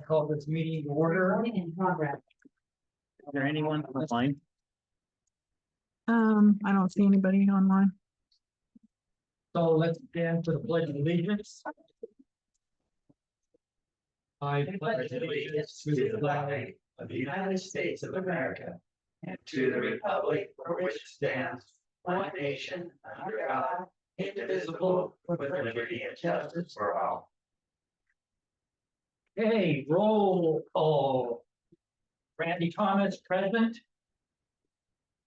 Call this meeting to order. In progress. Is there anyone online? I don't see anybody online. So let's stand to the pledge of allegiance. I pledge allegiance to the flag of the United States of America and to the republic for which it stands, one nation, under God, indivisible, with liberty and justice for all. Hey, roll call. Randy Thomas, present.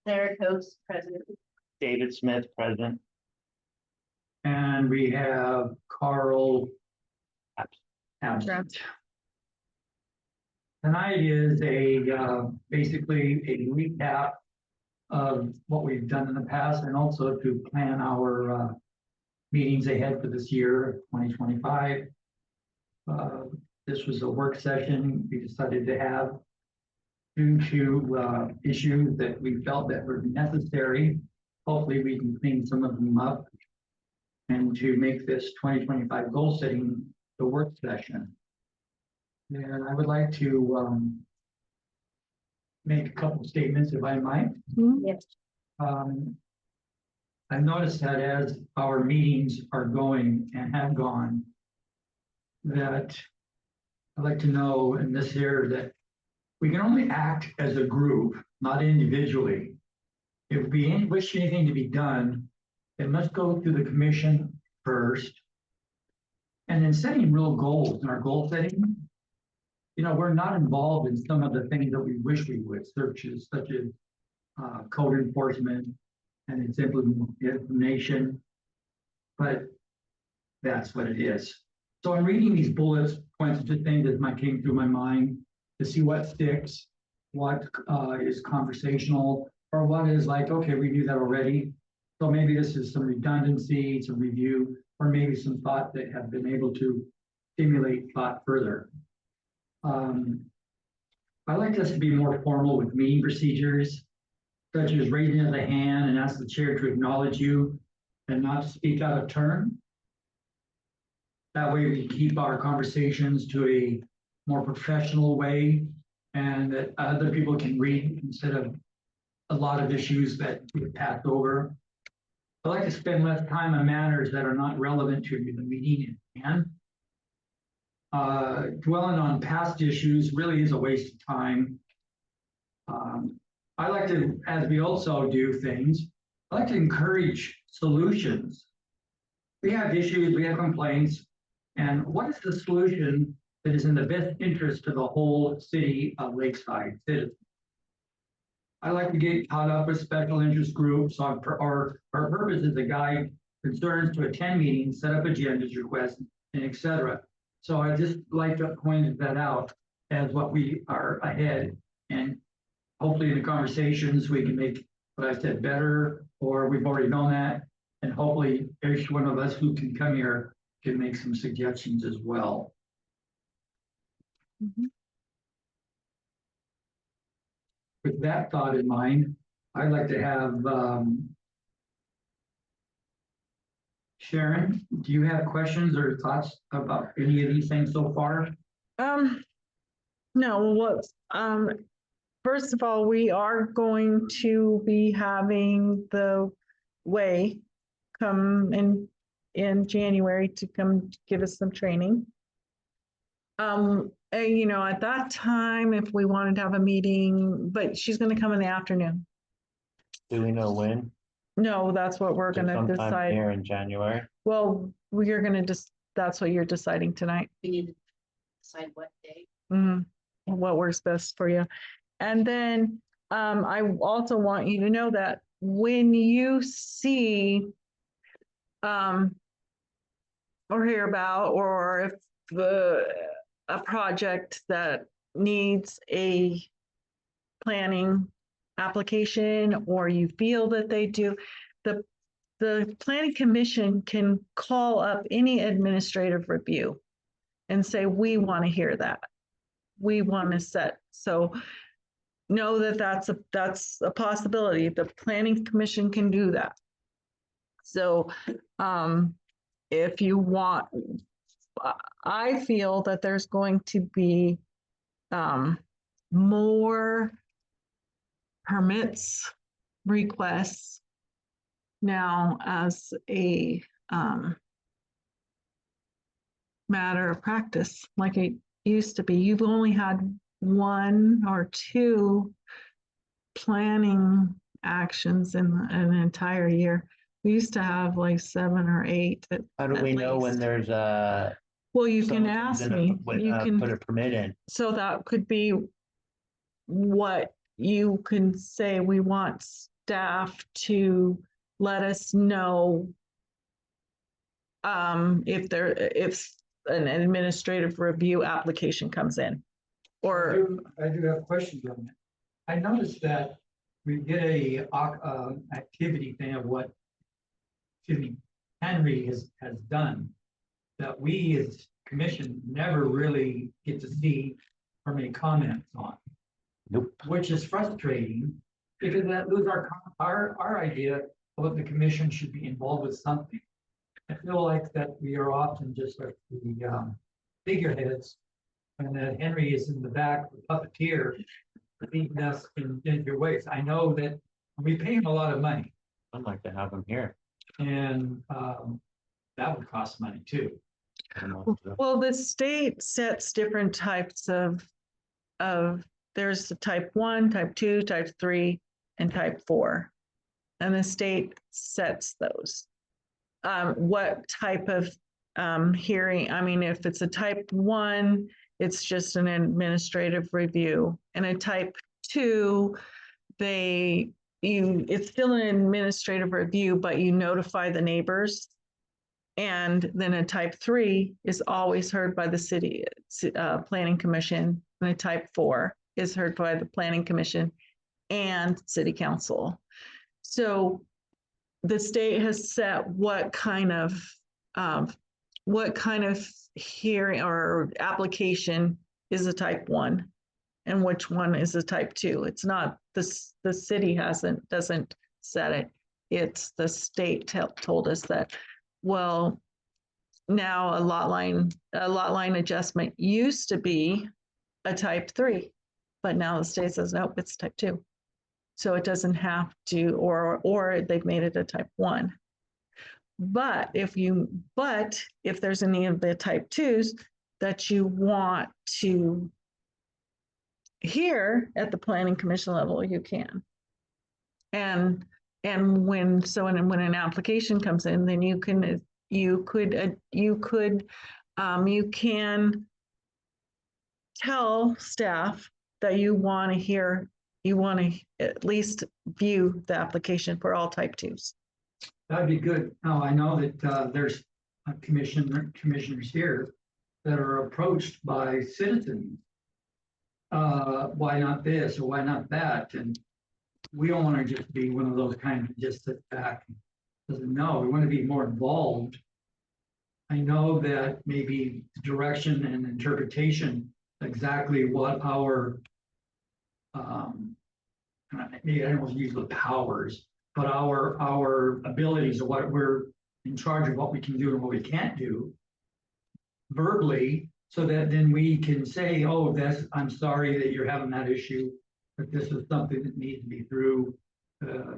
Sarah Coates, president. David Smith, present. And we have Carl absent. Tonight is basically a recap of what we've done in the past and also to plan our meetings ahead for this year, 2025. This was a work session we decided to have due to issues that we felt that were necessary. Hopefully we can clean some of them up and to make this 2025 goal setting the work session. And I would like to make a couple statements if I might. Yes. I've noticed that as our meetings are going and have gone, that I'd like to know in this here that we can only act as a group, not individually. If we wish anything to be done, it must go through the commission first. And then setting real goals in our goal setting, you know, we're not involved in some of the things that we wish we would, such as code enforcement and its implementation, but that's what it is. So I'm reading these bullets, points to things that might came through my mind to see what sticks, what is conversational, or what is like, okay, we knew that already. So maybe this is some redundancy, some review, or maybe some thought that have been able to stimulate thought further. I like us to be more formal with meeting procedures, such as raising of the hand and ask the chair to acknowledge you and not to speak out of turn. That way we keep our conversations to a more professional way and that other people can read instead of a lot of issues that get passed over. I like to spend less time on matters that are not relevant to the meeting at hand. Dwelling on past issues really is a waste of time. I like to, as we also do things, I like to encourage solutions. We have issues, we have complaints, and what is the solution that is in the best interest of the whole city of Lakeside citizens? I like to get caught up with special interest groups on our purpose is to guide concerns to attend meetings, set up agendas, requests, and etc. So I just like to point that out as what we are ahead, and hopefully in the conversations we can make what I said better, or we've already known that, and hopefully each one of us who can come here can make some suggestions as well. Mhm. With that thought in mind, I'd like to have Sharon, do you have questions or thoughts about any of these things so far? No, first of all, we are going to be having the way come in January to come give us some training. And, you know, at that time, if we wanted to have a meeting, but she's gonna come in the afternoon. Do we know when? No, that's what we're gonna Sometime decide. here in January. Well, we're gonna that's what you're deciding tonight. We need to decide what day. What works best for you. And then I also want you to know that when you see or hear about, or if a project that needs a planning application, or you feel that they do, the planning commission can call up any administrative review and say, we want to hear that. We want to set. So know that that's a possibility. The planning commission can do that. So if you want I feel that there's going to be more permits, requests now as a matter of practice, like it used to be. You've only had one or two planning actions in an entire year. We used to have like 7 or 8. How do at we know when least. there's a? Well, you can someone comes ask in me. and You can. put a permit in. So that could be what you can say. We want staff to let us know if an administrative review application comes in. Or I do have questions on that. I noticed that we get a activity thing of what, excuse me, Henry has done, that we as commission never really get to see or make comments on. Nope. Which is frustrating, because that loses our idea of what the commission should be involved with something. I feel like that we are often just like the figureheads, and that Henry is in the back, the puppeteer, leading us in your ways. I know that we pay him a lot of money, I'd like to have them here. and that would cost money too. well, the state sets different types of there's the type 1, type 2, type 3, and type 4. And the state sets those. What type of hearing? I mean, if it's a type 1, it's just an administrative review. And a type 2, it's still an administrative review, but you notify the neighbors. And then a type 3 is always heard by the city planning commission, and a type 4 is heard by the planning commission and city council. So the state has set what kind of hearing or application is a type 1 and which one is a type 2. It's not the city doesn't set it. It's the state told us that, well, now a lot line adjustment used to be a type 3, but now the state says, nope, it's type 2. So it doesn't have to, or they've made it a type 1. But if there's any of the type 2s that you want to hear at the planning commission level, you can. And when an application comes in, then you can tell staff that you want to at least view the application for all type 2s. That'd be good. Now, I know that there's commissioners here that are approached by citizens. Why not this or why not that? And we don't want to just be one of those kind of just sit back and doesn't know. We want to be more involved. I know that maybe direction and interpretation, exactly what our maybe I don't want to use the powers, but our abilities of what we're in charge of, what we can do and what we can't do verbally, so that then we can say, oh, I'm sorry that you're having that issue, but this is something that needs to be through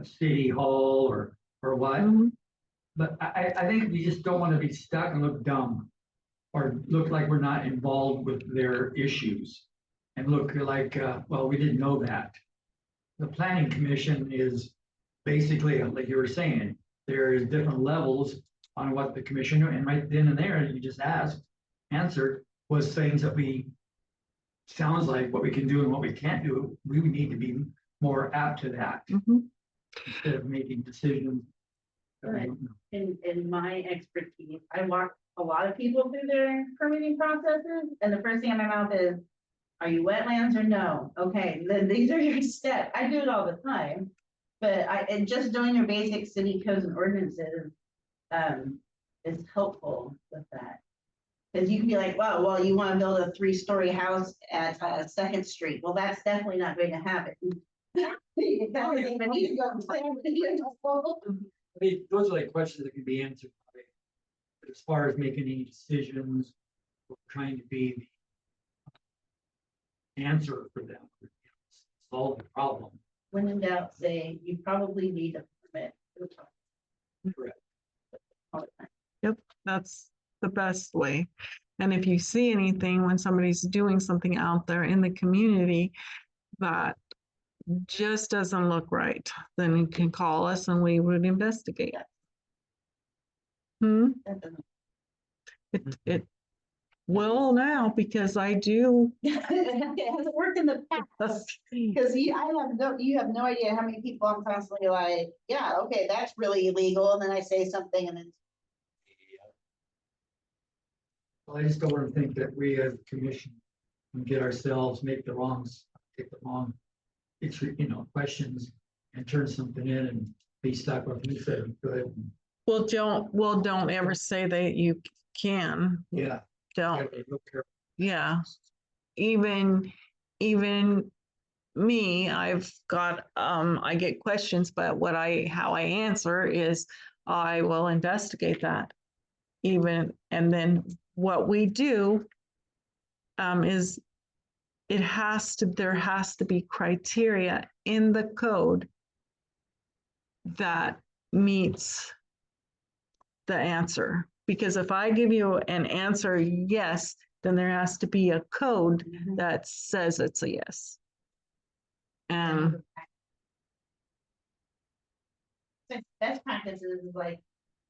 city hall or what. Mm-hmm. But I think we just don't want to be stuck and look dumb or look like we're not involved with their issues and look like, well, we didn't know that. The planning commission is basically, like you were saying, there is different levels on what the commissioner, and right then and there, you just answered was things that sounds like what we can do and what we can't do. We would need to be more apt to that instead of making decisions. In my expertise, I walk a lot of people through their permitting processes, and the first thing in my mouth is, are you wetlands or no? Okay, then these are your steps. I do it all the time, but and just doing your basic city codes and ordinances is helpful with that. Because you can be like, wow, well, you want to build a 3-story house at 2nd Street. Well, that's definitely not going to happen. I mean, those are like questions that can be answered. But as far as making any decisions we're trying to be the answer for them, solve the problem. When in doubt, say, you probably need a permit. Correct. All the time. That's the best way. And if you see anything when somebody's doing something out there in the community that just doesn't look right, then you can call us and we would investigate. Hmm, That doesn't- it will now because I do. It hasn't worked in the past, because you have no idea how many people I'm constantly like, yeah, okay, that's really illegal, and then I say something and then. Well, I just don't want to think that we as a commission can get ourselves, take the wrong, it's, questions and turn something in and be stuck with you said we could. Well, don't ever say that you can. Yeah. Don't, yeah. Even me, I've got, I get questions, but how I answer is I will investigate that. And then what we do is there has to be criteria in the code that meets the answer. Because if I give you an answer, yes, then there has to be a code that says it's a yes. And Best practices is like,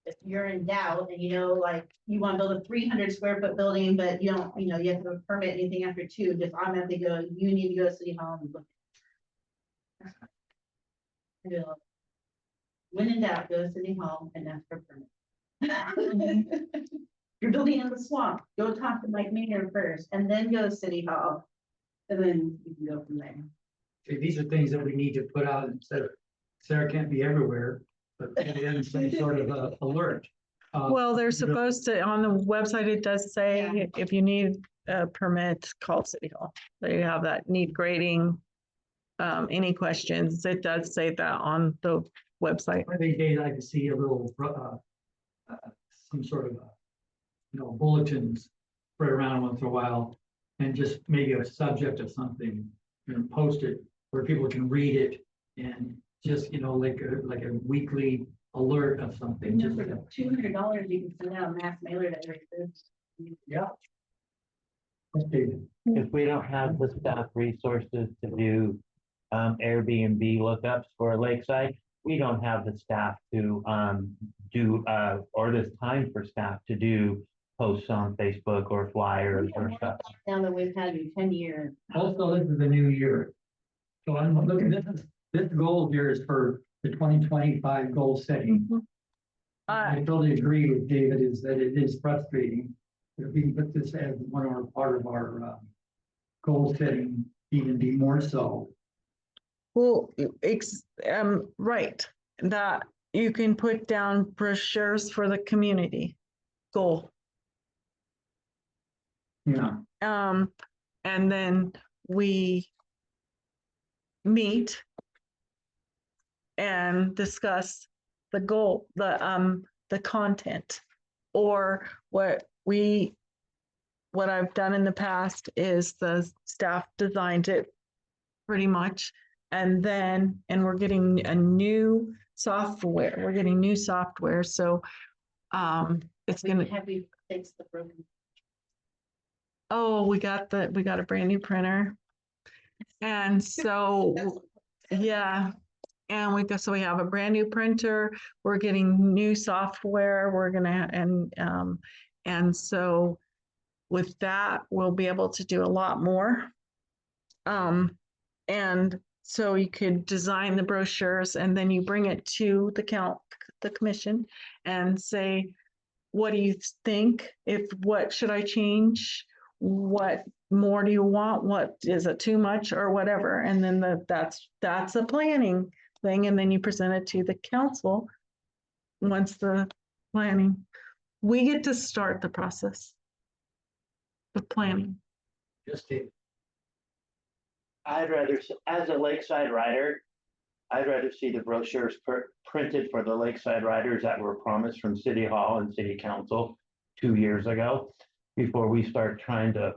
if you're in doubt and like, you want to build a 300 square foot building, but you don't, you have to have a permit, anything after 2, just automatically go, you need to go to City Hall and look. When in doubt, go to City Hall and ask for a permit. You're building in the swamp, go talk to Mike Maynard first, and then go to City Hall. And then you can go from there. Okay, these are things that we need to put out instead of, Sarah can't be everywhere, but put in some sort of alert. well, they're supposed to, on the website, it does say if you need a permit, call City Hall. They have that need grading. Any questions, it does say that on the website. Every day I like to see a little, some sort of, bulletins spread around once in a while. And just maybe a subject of something, post it where people can read it and just, like a weekly alert of something. Just For $200, you can send out a mass mailer to every citizen. yeah. Okay. If we don't have the staff resources to do Airbnb lookups for Lakeside, we don't have the staff to do or this time for staff to do posts on Facebook or flyers or stuff. Now that we've had you 10 years. Also, this is the new year. So I'm looking at this goal here is for the 2025 goal setting. I totally agree with David is that it is frustrating. If we can put this as part of our goal setting, even be more so. Well, right, that you can put down brochures for the community goal. Yeah. And then we meet and discuss the goal, the content, or what I've done in the past is the staff designed it pretty much. And we're getting new software. So it's gonna. Have we fixed the broken? Oh, we got a brand new printer. And so, yeah. And we have a brand new printer. We're getting new software. And so with that, we'll be able to do a lot more. And so you could design the brochures and then you bring it to the commission and say, what do you think? What should I change? What more do you want? What is it too much or whatever? And then that's a planning thing. And then you present it to the council. Once the planning, we get to start the process of planning. Just it. I'd rather, as a Lakeside rider, I'd rather see the brochures printed for the Lakeside riders that were promised from City Hall and City Council 2 years ago. before we start trying to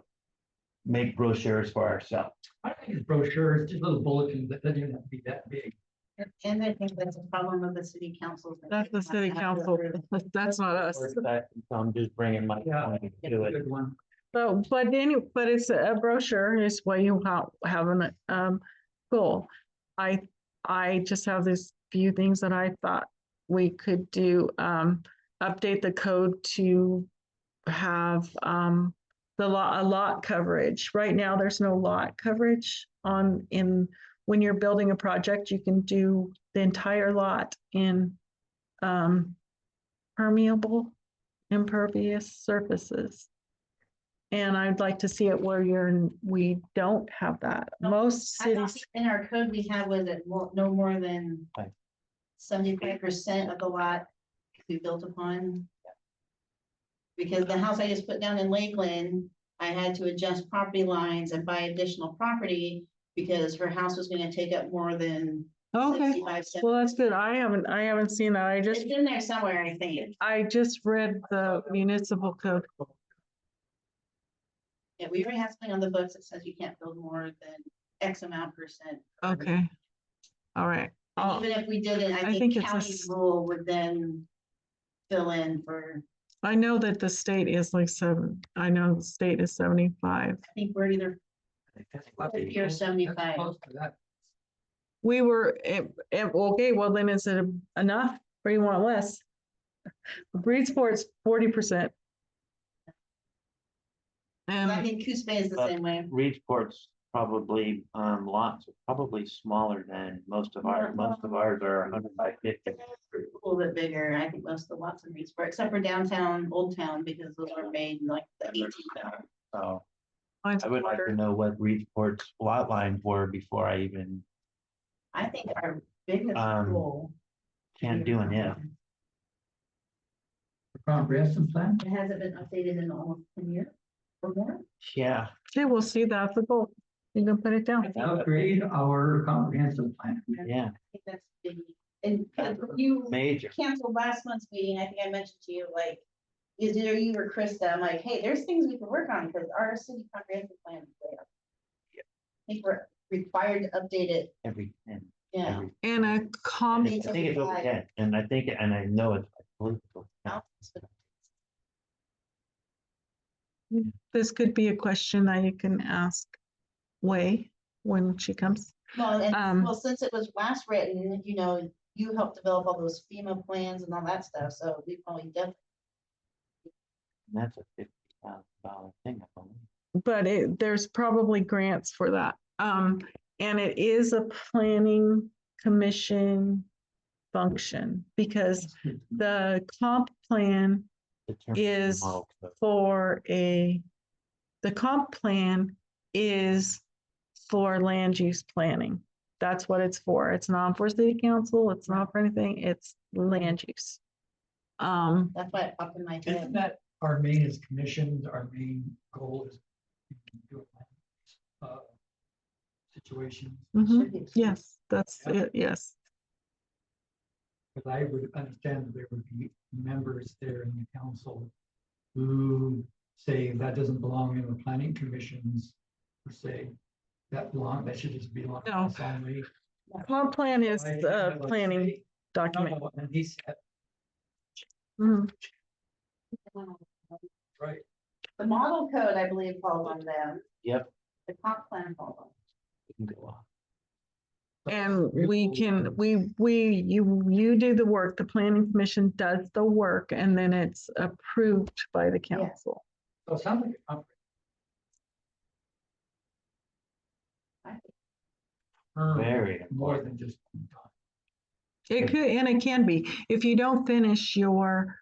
make brochures for ourselves. I think it's brochures, just little bulletins that doesn't even have to be that big. And I think that's a problem with the city councils. That's the city council. That's not us. So I'm just bringing my Yeah. point to it. Good one. But it's a brochure is what you have an, goal. I just have these few things that I thought we could do, update the code to have, a lot coverage. Right now, there's no lot coverage when you're building a project, you can do the entire lot in, permeable, impervious surfaces. And I'd like to see it where we don't have that. Most I thought cities, in our code we have was it no more than Right. 75% of the lot can be built upon. Because the house I just put down in Lakeland, I had to adjust property lines and buy additional property because her house was gonna take up more than okay, 65, well, that's good. I haven't seen that. It's in there somewhere, I think. I just read the municipal code. Yeah, we already have something on the books that says you can't build more than X amount percent. Okay. All right. And even if we did it, I I think think it's a county rule would then fill in for, I know that the state is like I know the state is 75. I think we're either That's 50 or 75. close to that. We were, okay, well then is it enough or you want less? Breedsport's 40%. I And think Coos Bay is the same way. Reedsport's probably, lots are probably smaller than most of ours are 100 by 50. A little bit bigger. I think most of the lots in Reedsburg, except for downtown, Old Town, because those were made in like the 18th. So mine's I would like to quarter. know what Reedsport's lot lines were before I even I think our biggest goal. can't do an if. Comprehensive plan? It hasn't been updated in almost 10 years or more. Yeah, Okay, we'll see, that's the goal. You can put it down. Upgrade our comprehensive plan. yeah, I think that's big. And you major. canceled last month's meeting. I think I mentioned to you, like, is either you or Krista, I'm like, hey, there's things we can work on because our city comprehensive plan is there. I think we're required to update it. Yeah. And a I think it's over 10, and I know it's political. this could be a question that you can ask Wei when she comes. Well, and, Um, well, since it was last written, you know, you helped develop all those FEMA plans and all that stuff, so we probably definitely. And that's a $50,000 thing, I believe. But there's probably grants for that. And it is a planning commission function because the comp plan Determine the is model code. the comp plan is for land use planning. That's what it's for. It's not for city council. It's not for anything. It's land use. That's why it popped in my Isn't head. that our main is commissions, our main goal is. Situations, mhm, yes, that's it, yes. because I would understand that there would be members there in the council who say that doesn't belong in the planning commissions, per se. That should just belong. No. us only. Comp plan is I the would planning say- document. No, and he said, Mhm. right, The model code, I believe, falls on them. Yep. The comp plan falls on. We can go on. And you do the work, the planning commission does the work, and then it's approved by the council. so it sounds like a comprehensive. Very More than just. It could, and it can be. If you don't finish your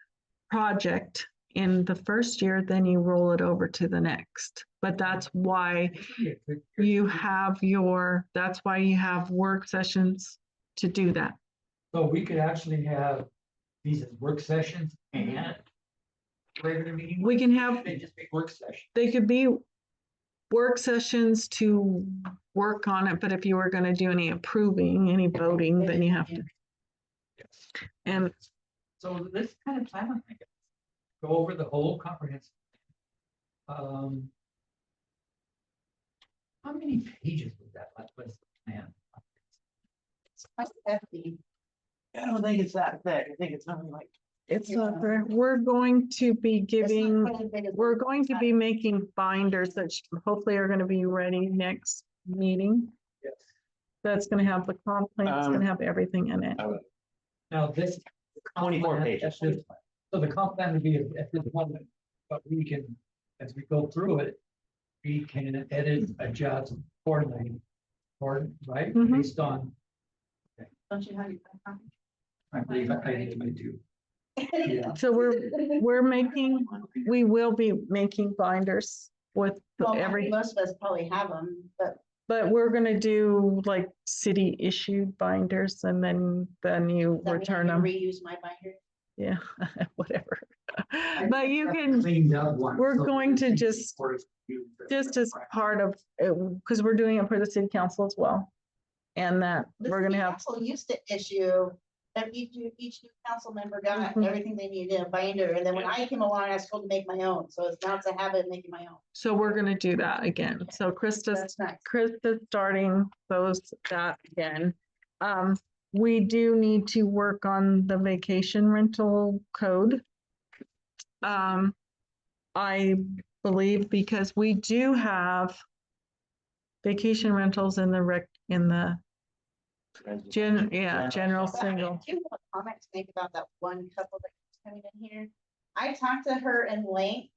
project in the first year, then you roll it over to the next. But that's why that's why you have work sessions to do that. So we could actually have these as work sessions and regular meeting. We can have, They just make work sessions. they could be work sessions to work on it, but if you were gonna do any approving, any voting, then you have to. And So this kind of plan, I guess, go over the whole comprehensive. Um. How many pages was that? What was the plan? It's quite hefty. I don't think it's that thick. I think it's something like. It's Yeah. not there. We're going to be It's not giving, quite as big as we're the- going to be making binders that hopefully are gonna be ready next meeting. Yes. That's gonna have the comp plan, it's gonna have everything in it. Now, this. 24 pages. So the comp plan would be at this moment, but we can, as we go through it, we can edit, adjust accordingly. Or, right, Mhm. based on, Don't you have your copy? I believe I do. Yeah. So we're making, we will be making binders with Well, every, most of us probably have them, but but we're gonna do like city issued binders and then you then we return can them. reuse my binder. Yeah, whatever. But you can, Cleaned up one. we're so going to it's just- for us to use. just as part of, because we're doing it for the city council as well. And that The we're gonna city have, council used to issue, that each new council member got Mhm. everything they needed, a binder, and then when I came along, I was told to make my own, so it's now it's a habit of making my own. so we're gonna do that again. So Krista's That's nice. Krista's starting that again. We do need to work on the vacation rental code. I believe because we do have vacation rentals in the general But I single. do have a comment to make about that one couple that's coming in here. I talked to her in length,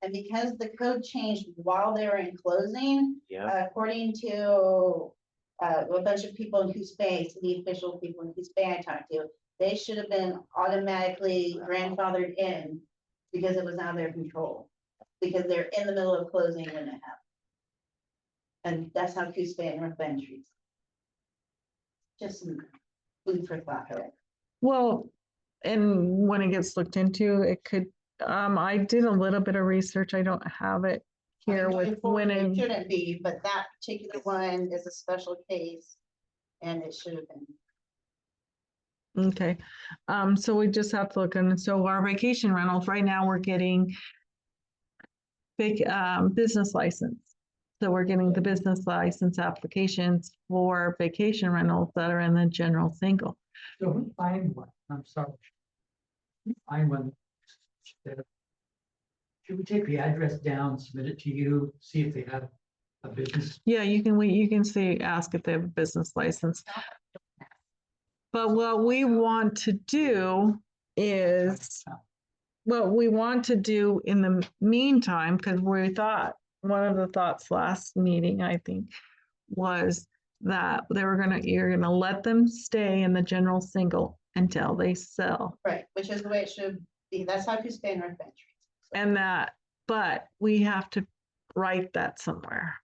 and because the code changed while they were in closing, Yeah. according to a bunch of people in Coos Bay, city official people in Coos Bay I talked to, they should have been automatically grandfathered in because it was out of their control, because they're in the middle of closing when it happened. And that's how Coos Bay and North Bend treats. Just some food for thought, right? Well, and when it gets looked into, it could, I did a little bit of research. I don't have it here I mean, with going forward, it winning. shouldn't be, but that particular one is a special case. And it should have been. Okay, so we just have to look, and so our vacation rentals, right now, we're getting business license. So we're getting the business license applications for vacation rentals that are in the general single. So we find one, I'm sorry. We Find one. Should we take the address down, submit it to you, see if they have a business? Yeah, you can see, ask if they have a business license. But what we want to do is, what we want to do in the meantime, because we thought, one of the thoughts last meeting, I think, was that you're gonna let them stay in the general single until they sell. Right, which is the way it should be. That's how Coos Bay and North Bend treats. And that, but we have to write that somewhere.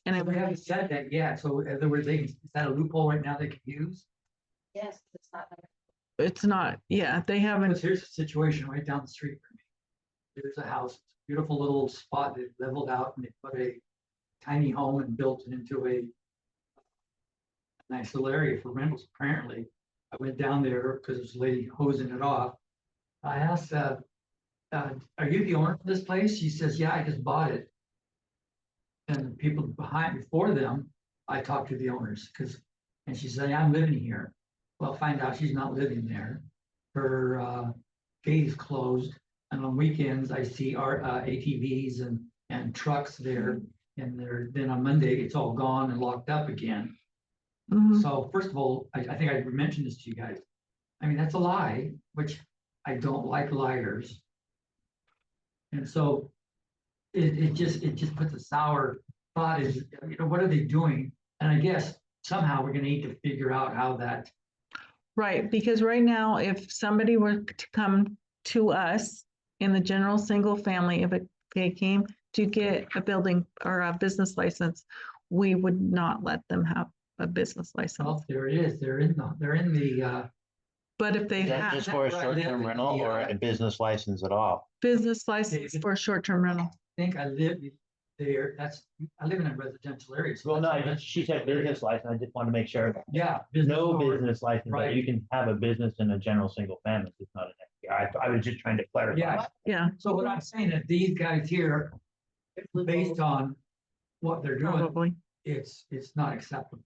And So it we haven't said that yet, so in other words, is that a loophole right now they could use? Yes, it's not. it's not, yeah, they haven't, Because here's a situation right down the street from me. There's a house, beautiful little spot they leveled out and they put a tiny home and built it into a nice little area for rentals, apparently. I went down there because there's a lady hosing it off. I asked, are you the owner of this place? She says, yeah, I just bought it. And the people before them, I talked to the owners and she said, yeah, I'm living here. Well, find out she's not living there. Her gate is closed. And on weekends, I see our ATVs and trucks there. And then on Monday, it's all gone and locked up again. Mhm. So first of all, I think I mentioned this to you guys. I mean, that's a lie, which I don't like liars. And so it just puts a sour thought is, what are they doing? And I guess somehow we're gonna need to figure out how that. Right, because right now, if somebody were to come to us in the general single family, if they came to get a building or a business license, we would not let them have a business license. Well, there it is. They're in the. But if they Is that have just for a That's where I live short-term in rental the, or a business license at all? business license for a short-term rental, I think I live there. I live in a residential area. So Well, no, that's- she said business license. I just want to make sure. Yeah. No or- business license, but right. you can have a business in a general single family. It's not an FBI. I was just trying to clarify. Yeah. yeah. So what I'm saying is these guys here based on what they're doing, Probably. it's not acceptable.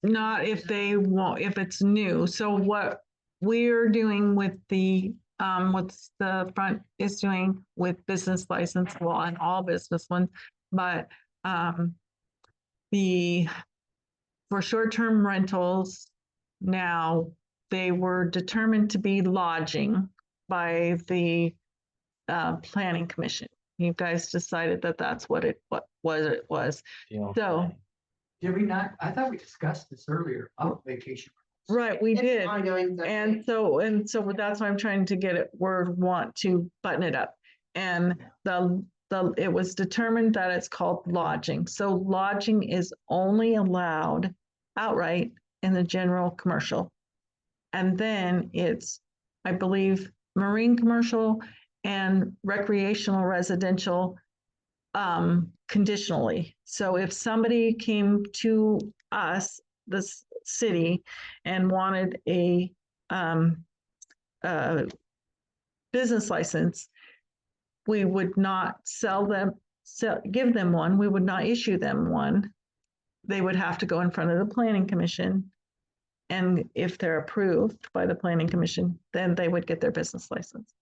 Not if they want, if it's new. So what we're doing with the, what's the front is doing with business license, well, and all business ones, but, the, for short-term rentals, now, they were determined to be lodging by the, planning commission. You guys decided that that's what it was. So- Did we not? I thought we discussed this earlier, vacation. Right, we It's did. ongoing. And so that's why I'm trying to get it, want to button it up. And it was determined that it's called lodging. So lodging is only allowed outright in the general commercial. And then it's, I believe, marine commercial and recreational residential conditionally. So if somebody came to us, this city, and wanted a business license, we would not give them one. We would not issue them one. They would have to go in front of the planning commission. And if they're approved by the planning commission, then they would get their business license.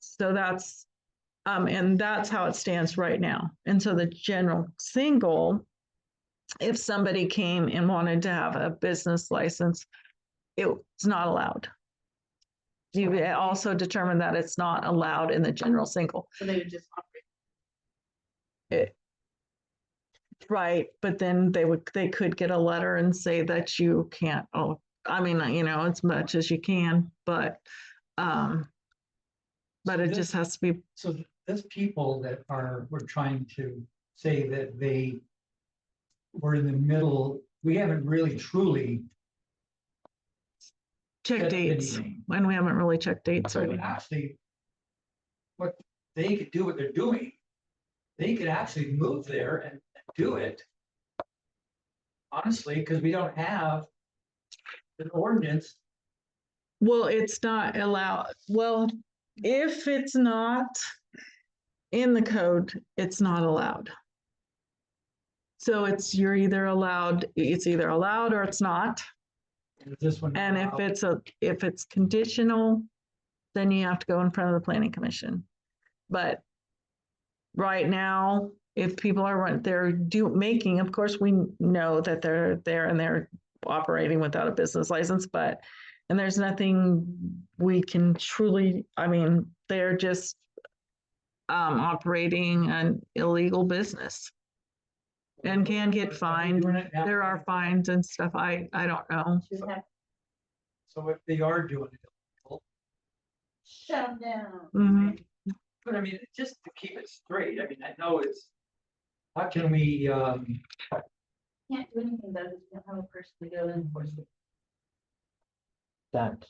So that's, and that's how it stands right now. And so the general single, if somebody came and wanted to have a business license, it's not allowed. You also determined that it's not allowed in the general single. So they would just operate. Right, but then they could get a letter and say that you can't, I mean, as much as you can, but it just has to be. So there's people that we're trying to say that they were in the middle, we haven't really truly. Check set dates, anything. when we haven't really checked dates. So actually, what they could do what they're doing, they could actually move there and do it. Honestly, because we don't have an ordinance. Well, it's not allowed. Well, if it's not in the code, it's not allowed. So it's either allowed or it's not. Is this one? And if it's conditional, then you have to go in front of the planning commission. But right now, if people are making, of course, we know that they're there and they're operating without a business license, and there's nothing we can truly, I mean, they're just operating an illegal business and can get fined. There are fines and stuff. I don't know. Just have So if they are doing it, shut them down. Mhm. but I mean, just to keep it straight, I mean, I know it's, how can we, Can't do anything though, because we don't have a person to go and enforce it. That's,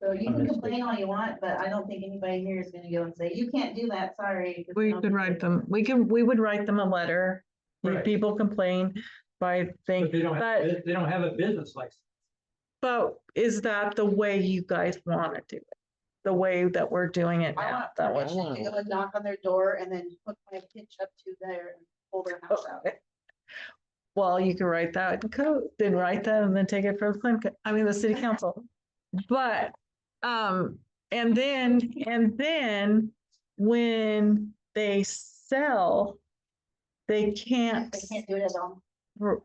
So you can Understood. complain all you want, but I don't think anybody here is gonna go and say, you can't do that, sorry. 'cause We don't could think write they- them, we would write them a letter. If Right. people complain by but thing, they don't have a business license. but is that the way you guys want to do it? The way that we're doing it I now? want That way. permission to go and knock on their door and then hook my pitch up to there and pull their house out. Well, you can write that in code, then write that and then take it for the city council. But, and then when they sell, they can't. They can't do it at all.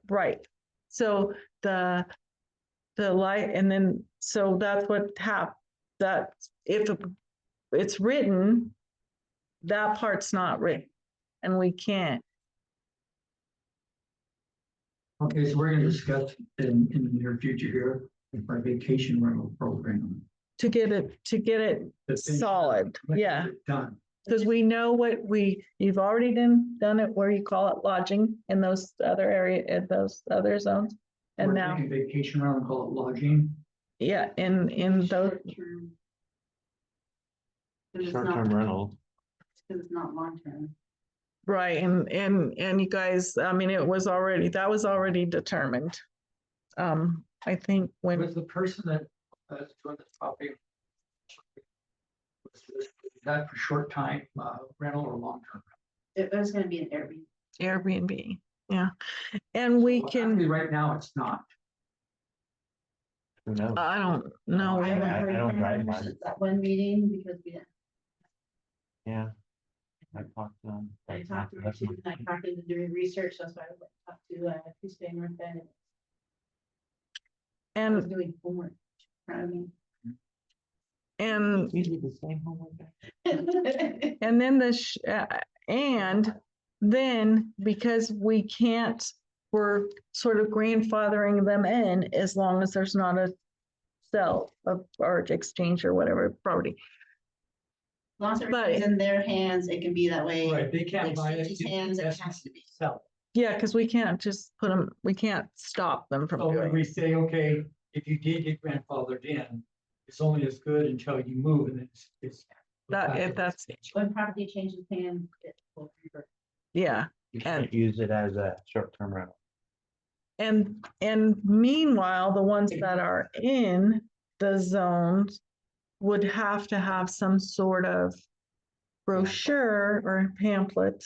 Right. So the light, and then, so that's what that if it's written, that part's not written, and we can't. Okay, so we're gonna discuss in the near future here, our vacation rental program. To get it To finish- solid, When is yeah, it done? because we know you've already done it where you call it lodging in those other those other zones. And We're now, taking vacation rental, call it lodging. yeah, in those, Short-term. But it's short-term not, rental. because it's not long-term. right, and you guys, I mean, that was already determined. I think when. Was the person that was doing this property? Was listed Is that for short time, rental or long term? It was gonna be an Airbnb. Airbnb, yeah. And we can, Actually, right now, it's not. Who knows? I don't know. I haven't I heard don't from drive them mine. since that one meeting because we didn't, Yeah. I talked to them. I talked to her too, and I talked to them doing research, that's why I went up to, who's staying with Ben. I was And, doing homework. I mean. and, We did the same homework. and then and then because we can't, we're sort of grandfathering them in as long as there's not a sell of or exchange or whatever property. As long as But- everything's in their hands, it can be that way. Right, they can't buy it. Exchange hands, it has to be. Sell. Yeah, because we can't just put them, we can't stop them from So when doing we it. say, okay, if you did get grandfathered in, it's only as good until you move and it's. That, if that's, When property changes hands, it will revert. yeah. You can't use it as a short-term rental. And meanwhile, the ones that are in the zones would have to have some sort of brochure or pamphlet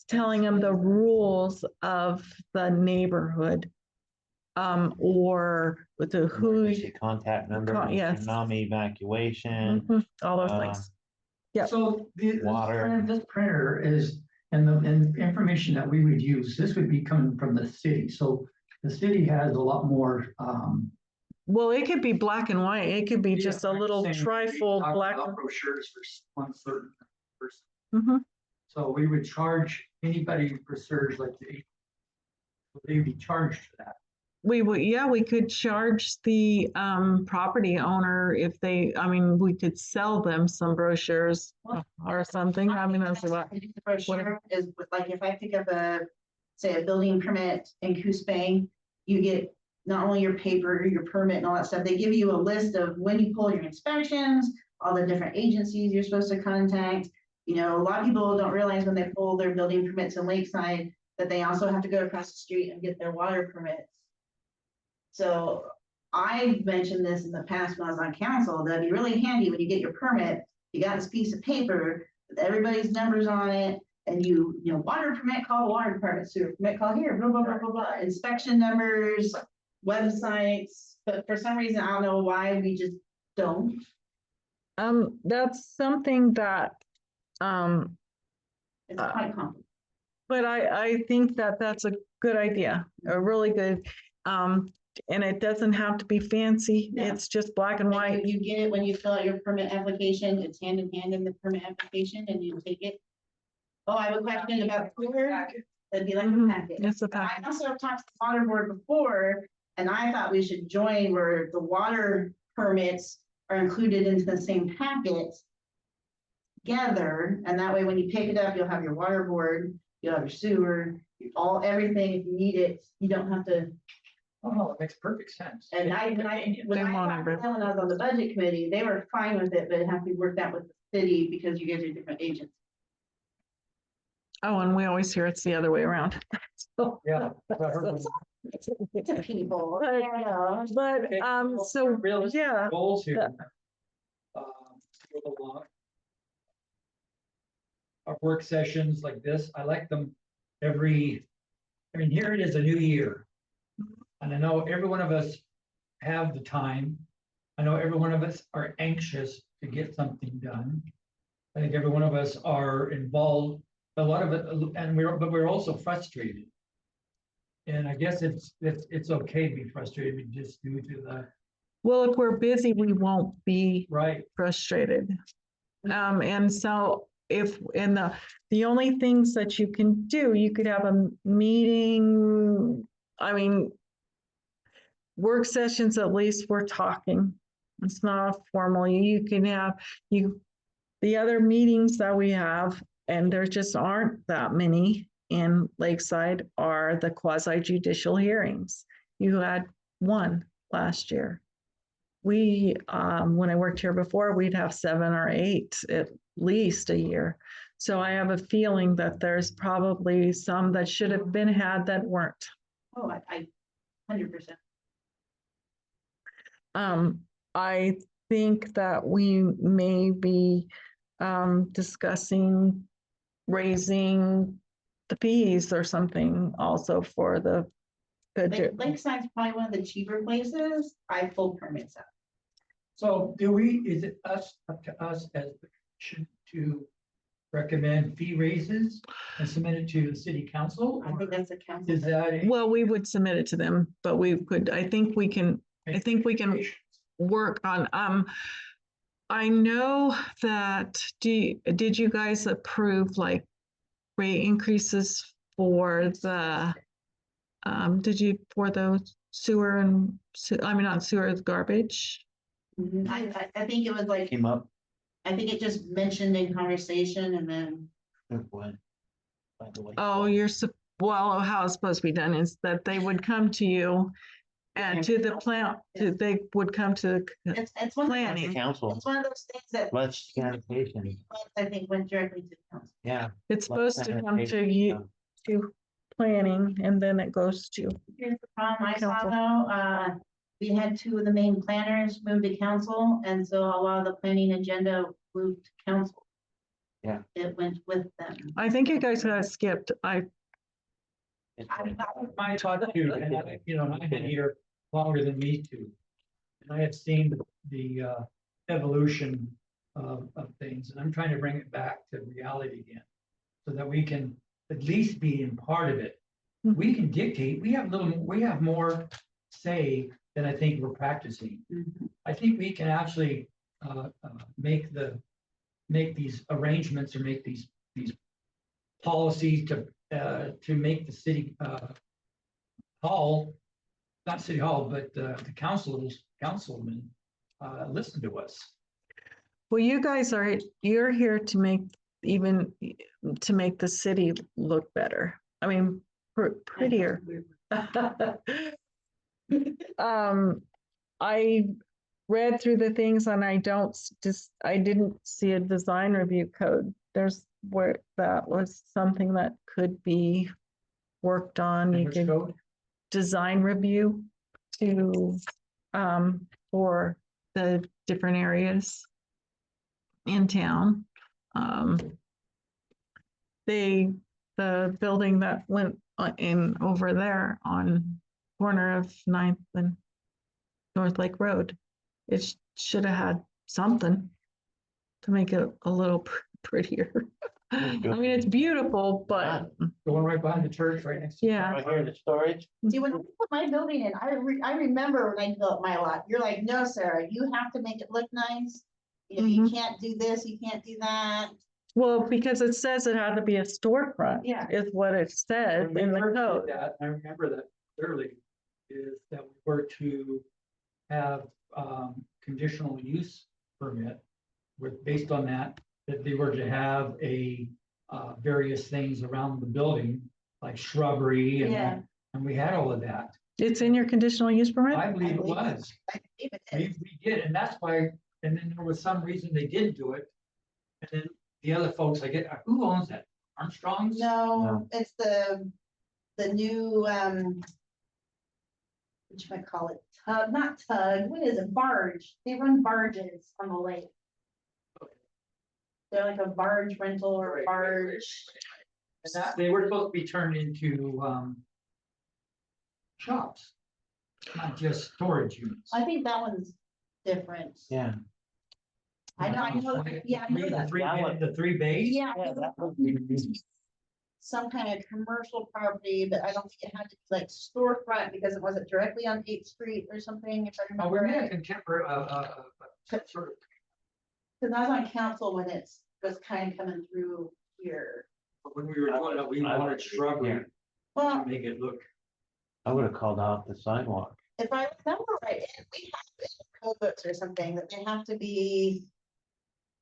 telling them the rules of the neighborhood. Or with the who, Emergency contact number, yes. tsunami evacuation, Mhm, all those things. Yep. So Water. this printer is, and the information that we would use, this would be coming from the city. So the city has a lot more, Well, it could be black and white. It could be just a Yeah, little saying we trifold talked black. about brochures for one certain person. Mhm. So we would charge anybody for surge like they'd be charged for that. We would, yeah, we could charge the property owner if they, I mean, we could sell them some brochures or something. I mean, that's what. The brochure is with, like, if I pick up say a building permit in Coos Bay, you get not only your paper, your permit and all that stuff, they give you a list of when you pull your inspections, all the different agencies you're supposed to contact. You know, a lot of people don't realize when they pull their building permits in Lakeside, that they also have to go across the street and get their water permits. So I mentioned this in the past when I was on council, that'd be really handy when you get your permit, you got this piece of paper with everybody's numbers on it, and you know, water permit, call the water department, sewer permit, call here, blah, blah, blah, blah, blah, inspection numbers, websites, but for some reason, I don't know why we just don't. That's something that, It's quite complicated. but I think that that's a good idea, a really good, and it doesn't have to be fancy. No. It's just black and Like, white. you get it when you fill out your permit application, it's hand in hand in the permit application, and you take it. Oh, I have a question about sewer, it'd be like a Mhm. packet. It's a I packet. also have talked to the water board before, and I thought we should join where the water permits are included into the same packet together, and that way when you pick it up, you'll have your water board, you'll have your sewer, everything, if you need it, you don't have to. Oh, no, it makes perfect sense. And when They I want talked to them when I was on the budget committee, they were fine with it, but it has to be worked out with the city because you guys are different agents. Oh, and we always hear it's the other way around. So- Yeah. I heard one. People. But, so, Realistic yeah, Goals here. Yeah. Go along. Our work sessions like this, I like them I mean, here it is a new year. And I know every one of us have the time. I know every one of us are anxious to get something done. I think every one of us are involved, a lot of it, and but we're also frustrated. And I guess it's okay to be frustrated just due to the, well, if we're busy, we won't be right, frustrated. And so if, in the only things that you can do, you could have a meeting, I mean, work sessions, at least we're talking. It's not formal. You can have, the other meetings that we have, and there just aren't that many in Lakeside, are the quasi judicial hearings. You had one last year. We, when I worked here before, we'd have 7 or 8 at least a year. So I have a feeling that there's probably some that should have been had that weren't. Oh, I 100%. I think that we maybe discussing raising the fees or something also for the. Lakeside's probably one of the cheaper places. I pull permits out. So is it up to us as the commission to recommend fee raises and submit it to the city council? I think that's a council. Is that? Well, we would submit it to them, but we could, I think we can work on, I know that, did you guys approve like rate increases for the, for those sewer and, I mean, not sewer, garbage? I think it was like, Came up I think it just mentioned in conversation and then. with what? By the way. Oh, well, how it's supposed to be done is that they would come to you and to the plant, they would come to the It's one, That's the planning. council, it's one of those things that. let's sanitation, I think went directly to council. yeah. It's let's supposed to come to sanitation, you, to planning, and then it goes to, Here's the problem I saw Council. though, we had two of the main planners move to council, and so a lot of the planning agenda moved to council. Yeah. It went with them. I think you guys got skipped. It's- My thought too, and I've been here longer than me too. And I have seen the evolution of things, and I'm trying to bring it back to reality again. So that we can at least be in part of it. We can dictate, we have more say than I think we're practicing. Mhm. I think we can actually make these arrangements or make these policies to make the city hall, not city hall, but the councilmen listen to us. well, you guys you're here to make the city look better. I mean, prettier. I read through the things and I didn't see a design review code. There's where that was something that could be worked on. You Which could code? design review to, for the different areas in town. The building that went in over there on corner of 9th and North Lake Road, it should have had something to make it a little prettier. I mean, it's beautiful, but The one right behind the church, right next to. yeah. Right here, the storage, See, when I put my building in, I remember when I built my lot, you're like, no, Sarah, you have to make it look nice. You can't do this, you can't do that. Well, because it says it had to be a storefront. Yeah. Is what it said When we in the first did code. that, I remember that clearly, is that we were to have conditional use permit based on that they were to have various things around the building, like shrubbery Yeah. and we had all of that. It's in your conditional use permit? I believe it was. I believe it is. We did, and that's why, and then there was some reason they didn't do it. And then the other folks, who owns that? Armstrong's? No, it's the new, what should I call it? Not tug, what is it? Barge. They run barges on the lake. They're like a barge rental or Right. barge. And that, they were supposed to be turned into shops, not just storage units. I think that one's different. yeah. I know, yeah, I know that. The three bays? Yeah. Yeah, that would be. Some kind of commercial property, but I don't think it had to be like storefront because it wasn't directly on 8th Street or something, if I Oh, we remember had a right. contemporary, sort of, Cause I was on council when it was kind of coming through here. when we were doing it, we I wanted would- shrubbery yeah. to Well, make it look. I would have called off the sidewalk. if I remember right, we have it in code books or something that they have to be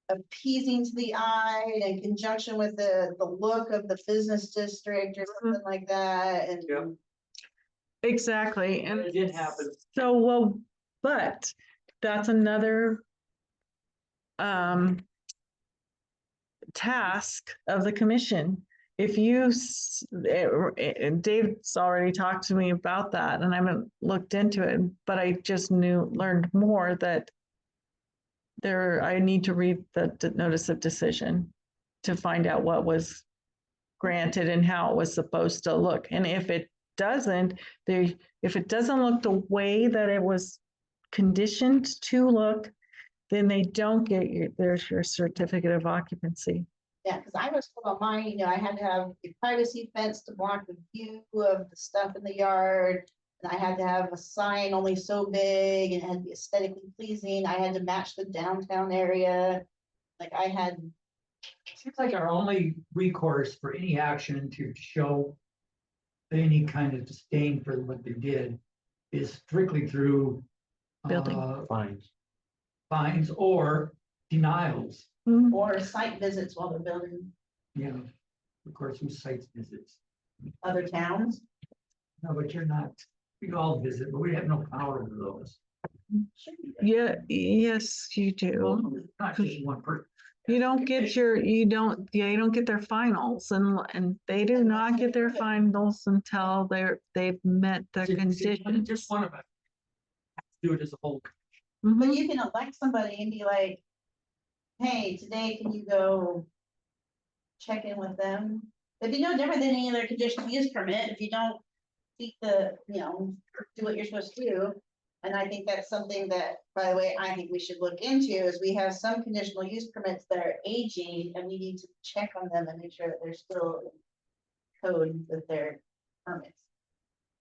appeasing to the eye in conjunction with the look of the business district or something like that, and. Yep. Exactly, and It did happen. so, well, but that's another task of the commission. If Dave's already talked to me about that and I haven't looked into it, but I just learned more that I need to read the notice of decision to find out what was granted and how it was supposed to look. And if it doesn't, if it doesn't look the way that it was conditioned to look, then they don't get there's your certificate of occupancy. Yeah, because I was told on mine, you know, I had to have a privacy fence to block the view of the stuff in the yard. And I had to have a sign only so big and it had to be aesthetically pleasing. I had to match the downtown area. Like I had, Seems like our only recourse for any action to show any kind of disdain for what they did is strictly through Building. Fines. fines or denials. Mhm. or site visits while they're building You know, of course, who sites visits. other towns. No, but you're not, we all visit, but we have no power over those. Yeah, yes, you do. Well, not just one person. You don't get you don't get their finals and they do not get their finals until they've met the conditions. Just one of us. Do it as a whole. Mhm. But you can elect somebody and be like, hey, today can you go check in with them? It'd be no different than any other conditional use permit if you don't keep the, you know, do what you're supposed to do. And I think that's something that, by the way, I think we should look into is we have some conditional use permits that are aging and we need to check on them and make sure that they're still in code with their permits.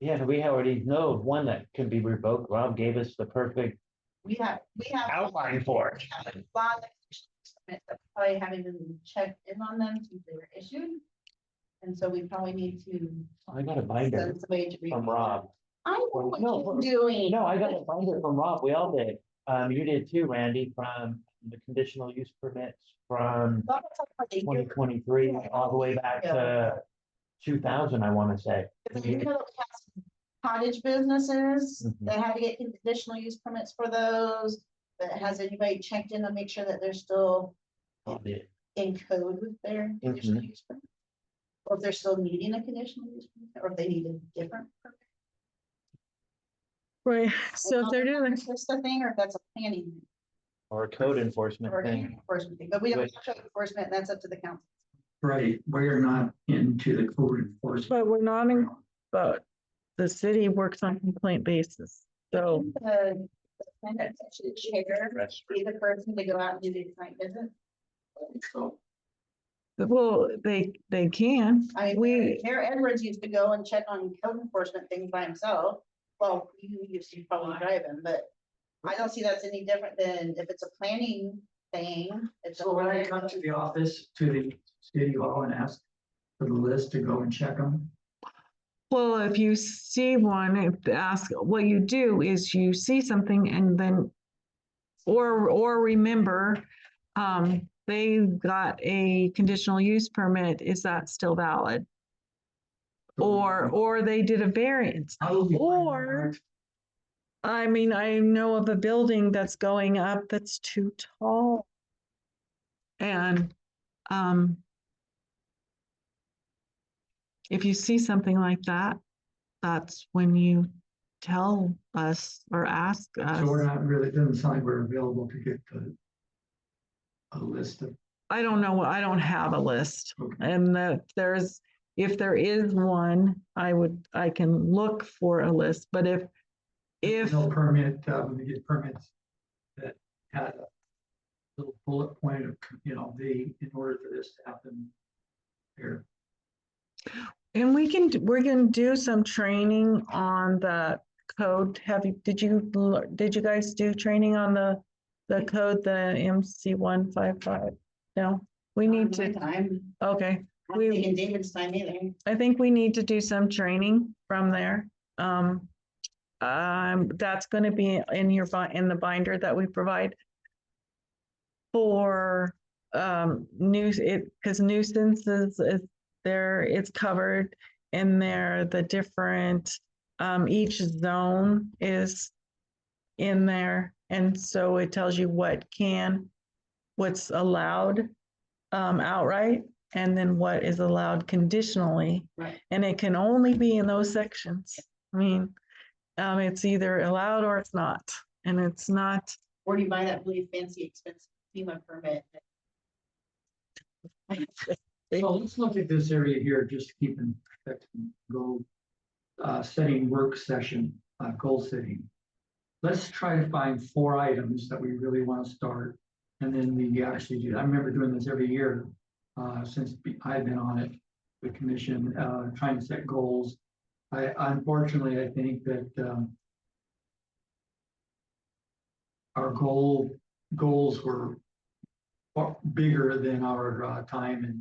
Yeah, we already know of one that can be revoked. Rob gave us the perfect We have. outline for it. We have a lot of conditional use permits that probably haven't even checked in on them since they were issued. And so we probably need to I got a binder send somebody to read. from Rob. I know No, what you're doing. No, I got a binder from Rob. We all did. You did too, Randy, from the conditional use permits from Well, that's what they do. 2023 all the way back to 2000, I want to say. You know, we have some cottage businesses Mhm. that had to get conditional use permits for those. But has anybody checked in to make sure that they're still in code with their conditional use permit? Or if they're still needing a conditional use permit, or if they need a different permit? Right, so if they're doing, Is this the thing, or if that's a planning Or a code enforcement or thing. enforcement thing, but we don't Right. have code enforcement, and that's up to the council. Right, we're not into the code enforcement. but we're not in, but the city works on complaint basis. So The planning section chair, be the person to go out and do the site visit. So, well, they can. I mean, We Mayor Edwards used to go and check on code enforcement things by himself. Well, you used to probably drive him, but I don't see that's any different than if it's a planning thing. It's a so when I come to the office, to the city hall and ask for the list to go and check them. Well, if you see one, if ask, what you do is you see something and then, or remember, they got a conditional use permit, is that still valid? Or they did a variance. How do we find Or, out? I mean, I know of a building that's going up that's too tall. And, if you see something like that, that's when you tell us or ask us. So we're not really, it doesn't sound like we're available to get a list of. I don't know, I don't have a list. Okay. And that if there is one, I can look for a list, but if, No permit, when we get permits that had a little bullet point of, you know, in order for this to happen here. and we're gonna do some training on the code. Did you guys do training on the code, the MC 155? No, we need to, Time. okay. I'm taking David's time either. I think we need to do some training from there. That's gonna be in the binder that we provide for, because nuisance is there, it's covered in there, the different, each zone is in there. And so it tells you what's allowed, outright, and then what is allowed conditionally. Right. And it can only be in those sections. I mean, it's either allowed or it's not, and it's not. Or do you buy that really fancy, expensive FEMA permit? So let's look at this area here, just to keep in perspective, goal, setting work session, goal setting. Let's try to find 4 items that we really want to start. And then we actually do, I remember doing this every year, since I've been on it, the commission, trying to set goals. Unfortunately, I think that, our goals were far bigger than our, time and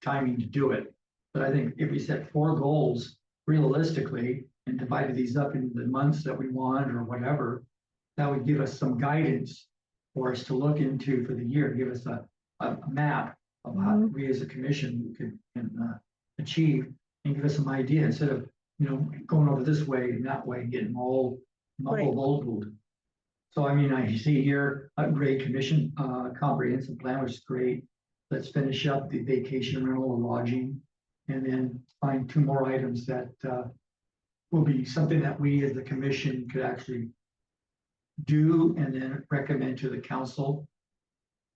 timing to do it. But I think if we set 4 goals realistically and divided these up into the months that we want or whatever, that would give us some guidance for us to look into for the year, give us a map of how we as a commission can achieve, and give us some idea instead of, going over this way and that way, getting all mumbled. So I mean, I see here a great commission, comprehensive plan, which is great. Let's finish up the vacation rental and lodging, and then find 2 more items that will be something that we as the commission could actually do and then recommend to the council.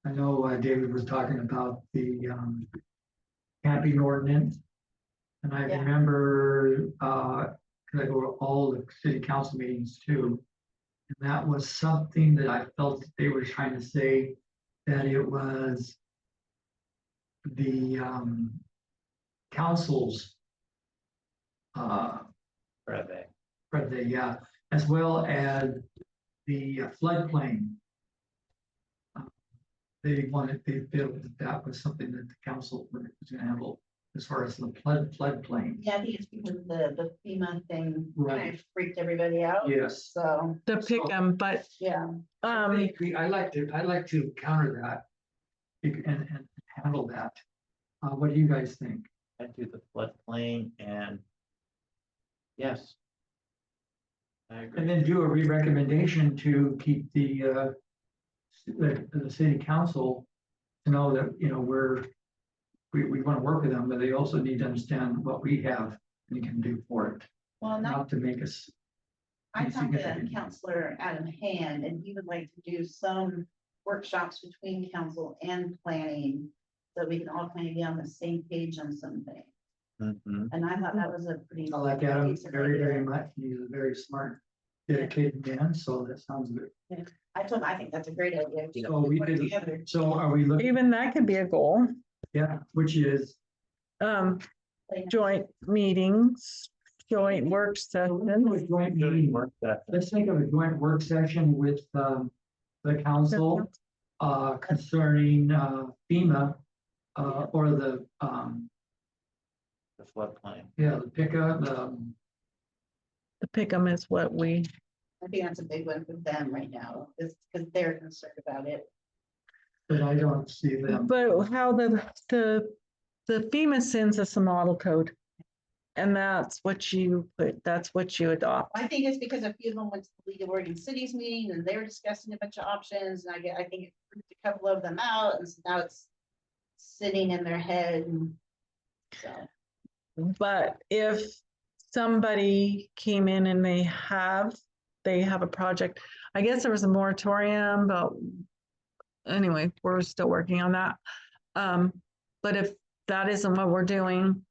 I know David was talking about the camping ordinance. And I Yeah. remember, because I go to all the city council meetings too. And that was something that I felt that they were trying to say, that it was the council's as well as the floodplain. They felt that that was something that the council was going to handle as far as the floodplain. Yeah, I think it's because the FEMA thing kind Right. of freaked everybody out. Yes. So, To pick them, but, yeah. I like to counter that and handle that. What do you guys think? I do the floodplain and yes. I agree. And then do a re-recommendation to keep the city council to know that, we want to work with them, but they also need to understand what we have and can do for it, Well, not to make us. I talked to insignificant. Counselor Adam Hand, and he would like to do some workshops between council and planning, so we can all kind of be on the same page on something. Mhm. And I thought that was a pretty. I like Adam decent very, idea. very much. He's a very smart, dedicated man, so that sounds good. I told him, I think that's a great idea. So we Put it could, together. so are we looking, even that could be a goal. yeah, which is, Joint meetings, joint work sessions. a joint meeting. Work that. Let's think of a joint work session with the council concerning FEMA or the The floodplain. the pickup, The pick 'em is what we, I think that's a big one for them right now, is because they're concerned about it. but I don't see them. but how the FEMA sends us a model code. And that's what you adopt. I think it's because a few of them went to the League of Oregon Cities meeting and they were discussing a bunch of options, and I think it freaked a couple of them out, and so now it's sitting in their head, and so. But if somebody came in and they have a project, I guess there was a moratorium, but anyway, we're still working on that. But if that isn't what we're doing,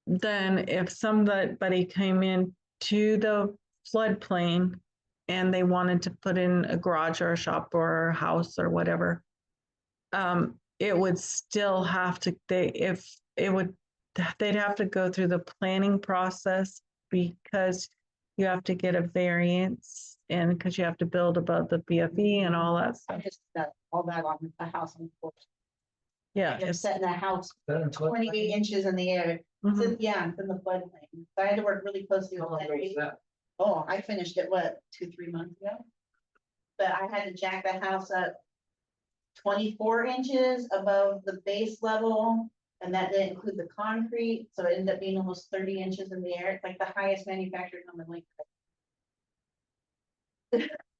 then if somebody came in to the floodplain and they wanted to put in a garage or a shop or a house or whatever, it would still have to, they'd have to go through the planning process, because you have to get a variance and because you have to build above the BFE and all that I stuff. just got all that on a house on the porch. Yeah. Just setting a house That's 28 inches in the air. Mhm. So, yeah, it's in the floodplain. So I had to work really closely with that. Oh, I finished it, 2-3 months ago? But I had to jack the house up 24 inches above the base level, and that didn't include the concrete, so it ended up being almost 30 inches in the air. It's like the highest manufactured home in Lakeside.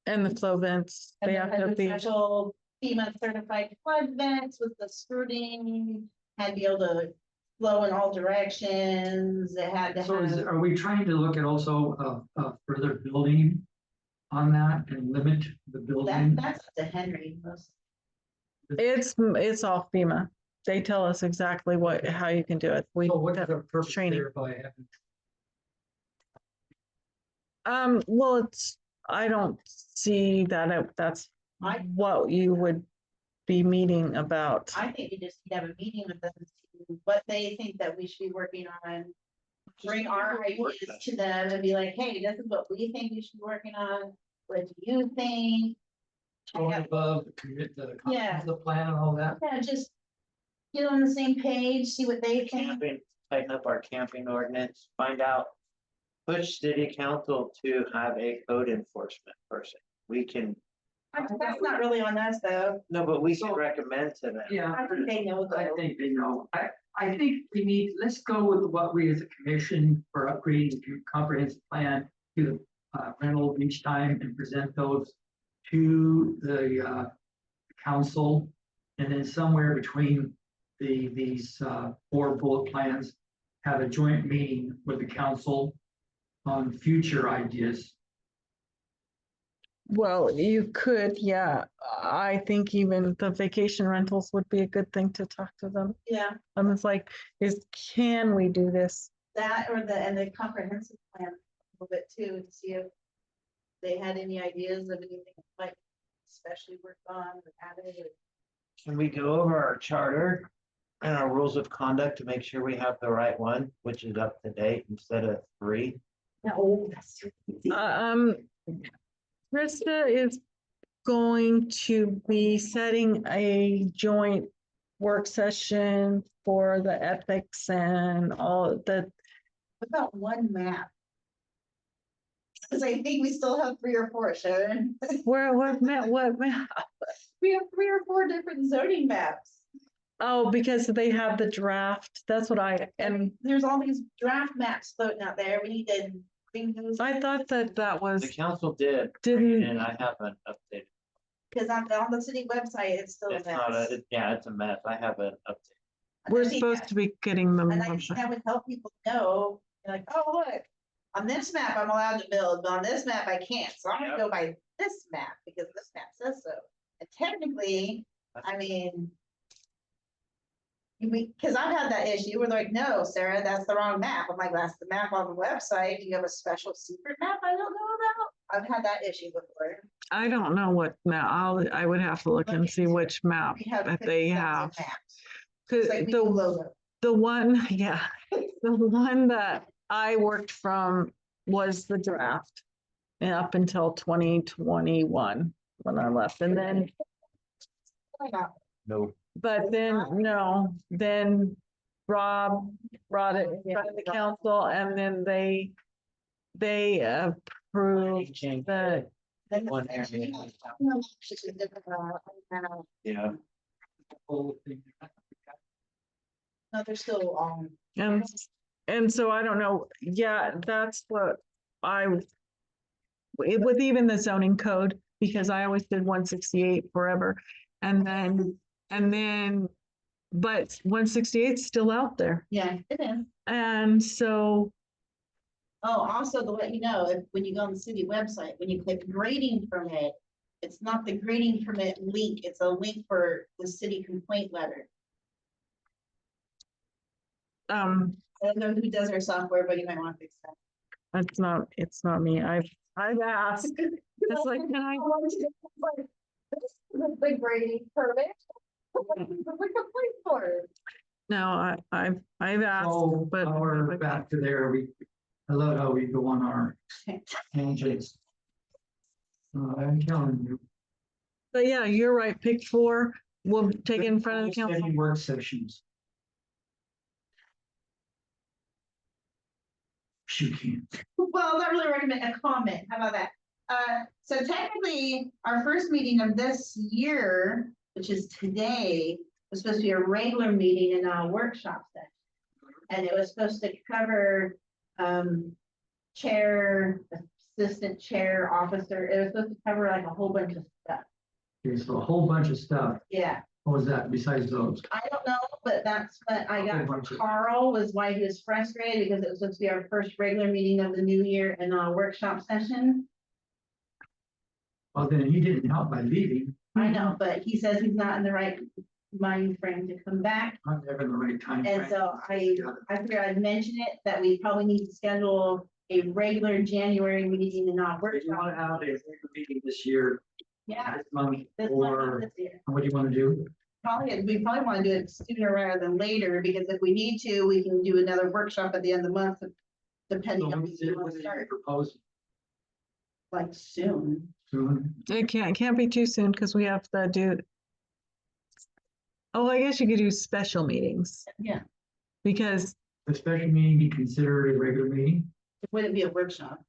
And the flow vents, And they then have had to the be, special FEMA certified flood vents with the skirting, had to be able to flow in all directions. It had to So have. are we trying to look at also further building on that and limit the building? That's up to Henry most. It's all FEMA. They tell us exactly how you can do it. We So what's have the purpose training. there by having? Well, I don't see that that's I- what you would be meeting about. I think we just need to have a meeting with them, and see what they think that we should be working on. Bring our ideas to them and be like, hey, this is what we think we should be working on. What do you think? Going Yeah. above the commit, the Yeah. comprehensive plan and all that? Yeah, just get on the same page, see what they think. Camping, tighten up our camping ordinance, find out. Push city council to have a code enforcement person. We can, That's not really on us, though. no, but we can recommend to them. Yeah. I think they know, I though. think they know. I think we need, let's go with what we as a commission for upgrading the comprehensive plan to the rental each time and present those to the council. And then somewhere between these 4 bullet plans, have a joint meeting with the council on future ideas. Well, you could, yeah. I think even the vacation rentals would be a good thing to talk to them. Yeah, It's like, can we do this? that or the comprehensive plan a little bit too, to see if they had any ideas of anything like especially worked on or added. Can we go over our charter and our rules of conduct to make sure we have the right one, which is up to date instead of 3? No, that's too easy. Krista is going to be setting a joint work session for the ethics and all the, What about one map? Cause I think we still have 3 or 4, Sharon. what meant. We have 3 or 4 different zoning maps. Oh, because they have the draft. That's what and There's all these draft maps floating out there. We need to bring those. I thought that was, The council did, didn't, and I haven't updated. Cause on the city website, it's still a It's not a, mess. yeah, it's a mess. I haven't updated. we're I think supposed that- to be getting them. And I think that would help people know, like, oh, look, on this map, I'm allowed to build, but on this map, I can't. So I'm gonna go by this map because this map says so. And technically, I mean, because I've had that issue where they're like, no, Sarah, that's the wrong map. I'm like, that's the map on the website. Do you have a special secret map I don't know about? I've had that issue before. I don't know what map, I would have to look and see which map We have that they 57 have. maps. 'Cause It's like we do the, logo. the one, yeah, the one that I worked from was the draft. And up until 2021, when I left, and then, No. but then, no, then Rob brought it in front of the council, and then they approved the, One area. Yeah. Whole thing. No, they're still on. and so I don't know, yeah, that's what with even the zoning code, because I always did 168 forever, and then, but 168 is still out there, Yeah, it is. and so, Oh, also to let you know, when you go on the city website, when you click grading permit, it's not the grading permit link, it's a link for the city complaint letter. I don't know who does our software, but you might want to fix that. it's not me, I've asked, it's like, can I? The grading permit. The complaint for. No, I've asked, So, but. our back to there, I love how we go on our tangents. I'm telling you. But yeah, you're right, pick 4, we'll take it in front of the council. Study work sessions. She can't. Well, not really recommend a comment. How about that? So technically, our first meeting of this year, which is today, was supposed to be a regular meeting and not a workshop session. And it was supposed to cover, chair, assistant chair, officer. It was supposed to cover like a whole bunch of stuff. Okay, so a whole bunch of stuff. Yeah, What was that besides those? I don't know, but that's what I got from Carl, was why he was frustrated, because it was supposed to be our first regular meeting of the new year and not a workshop session. Well, then he didn't help by leaving. I know, but he says he's not in the right mind frame to come back. I'm never in the right time. And frame. so I figured I'd mention it, that we probably need to schedule a regular January meeting and not If you want to workshop. have a regular meeting this year, Yeah. this month, This or one, this year. what do you want to do? We probably want to do it sooner rather than later, because if we need to, we can do another workshop at the end of the month, depending on when you want to start, Propose like soon. soon. It can't be too soon because we have to do. Oh, I guess you could do special meetings Yeah, because The special meeting be considered a regular meeting? it wouldn't be a workshop.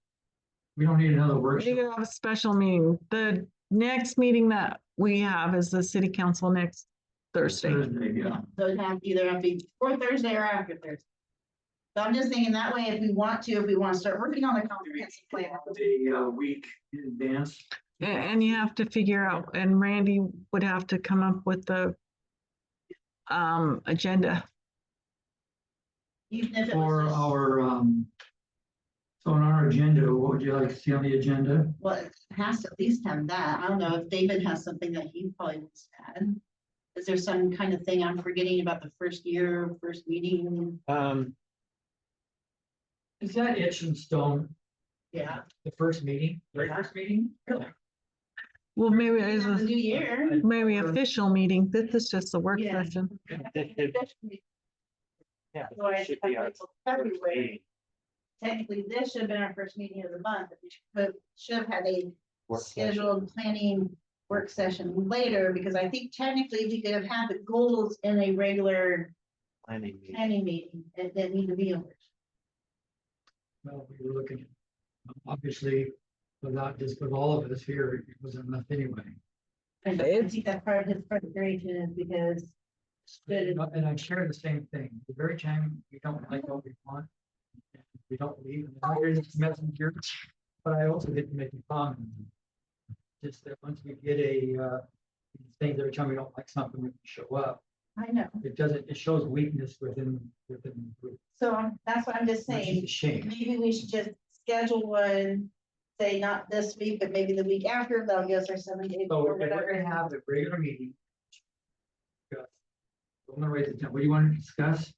We don't need another you workshop. could have a special meeting. The next meeting that we have is the city council next Thursday. Thursday, yeah. So it'd have to either have to be before Thursday or after Thursday. So I'm just thinking that way, if we want to start working on a comprehensive plan. A week in advance. And you have to figure out, and Randy would have to come up with the agenda. Even if it For was just, our, so on our agenda, what would you like to see on the agenda? well, it has to at least have that. I don't know if David has something that he probably wants to add. Is there some kind of thing I'm forgetting about the first year, first meeting? Is that etched in stone, Yeah. the first meeting, very first meeting? Well, maybe it's The a new year. maybe official meeting. This is just a work Yeah. session. This should- yeah, but Otherwise, this should be our it's February. first meeting. Technically, this should have been our first meeting of the month. We should have had a Work session. scheduled planning work session later, because I think technically we could have had the goals in a regular Planning meeting. planning meeting. It didn't need to be a workshop. Well, we were looking, obviously, without just with all of us here, it wasn't enough anyway. And I It's- think that's part of his frustration is because And I share the same thing. The very time we don't like what we want, we don't leave, and I hear this messenger, but I also get to make a comment. Just that once we get things every time we don't like something, we can show up. I know. It shows weakness within the group. So that's what I'm just Which is saying. a shame. Maybe we should just schedule one, say not this week, but maybe the week after. That'll give us our 7 days So or if we're whatever. gonna have a regular meeting. I'm gonna write it down. What do you want to discuss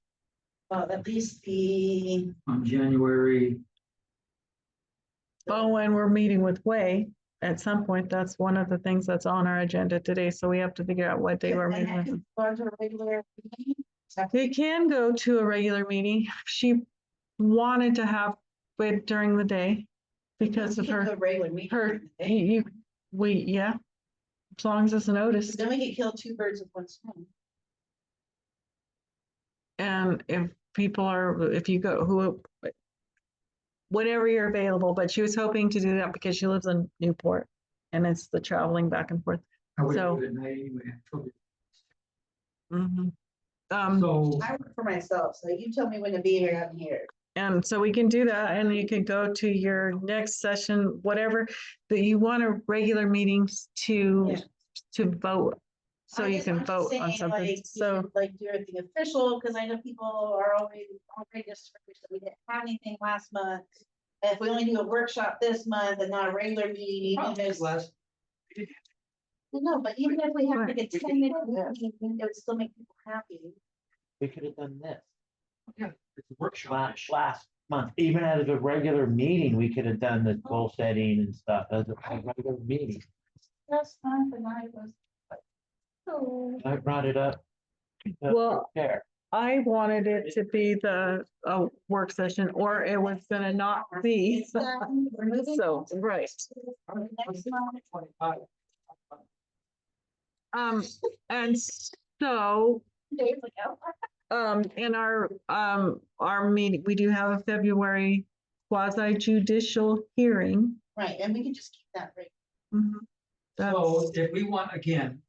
At least the, on January? Oh, when we're meeting with Way, at some point, that's one of the things that's on our agenda today. So we have to figure out what day we're and meeting that with can them. go to a regular meeting. They can go to a regular meeting. She wanted to have it during the day because of We can do her, a regular meeting. yeah. As long as it's noticed. Then we could kill two birds with one stone. And if people are, if you go, whenever you're available, but she was hoping to do that because she lives in Newport and it's the traveling back and forth. I would So- do it at night anyway. I told you. Mhm. So, I work for myself, so you tell me when to be here, I'm here. And so we can do that and you can go to your next session, whatever, that you want a regular meetings Yeah. to vote. So you can I'm just vote on saying, something. like, you So, should, like, do everything official, because I know people are already discouraged that we didn't have anything last month. And if we only do a workshop this month and not a regular meeting, even if there's, last, no, but even if we have like a Right. 10-minute meeting, it would still make people happy. We could have done this yeah, it's a workshop. last month, even as a regular meeting, we could have done the goal setting and stuff as a regular meeting. That's fine, but I was. Oh. I brought it up. Well, There. I wanted it to be the work session or it was gonna not be. We're moving So, right. on to the next month. 25. And so, Days ago. in our meeting, we do have a February quasi judicial hearing. Right, and we can just keep that right. So if we want, again,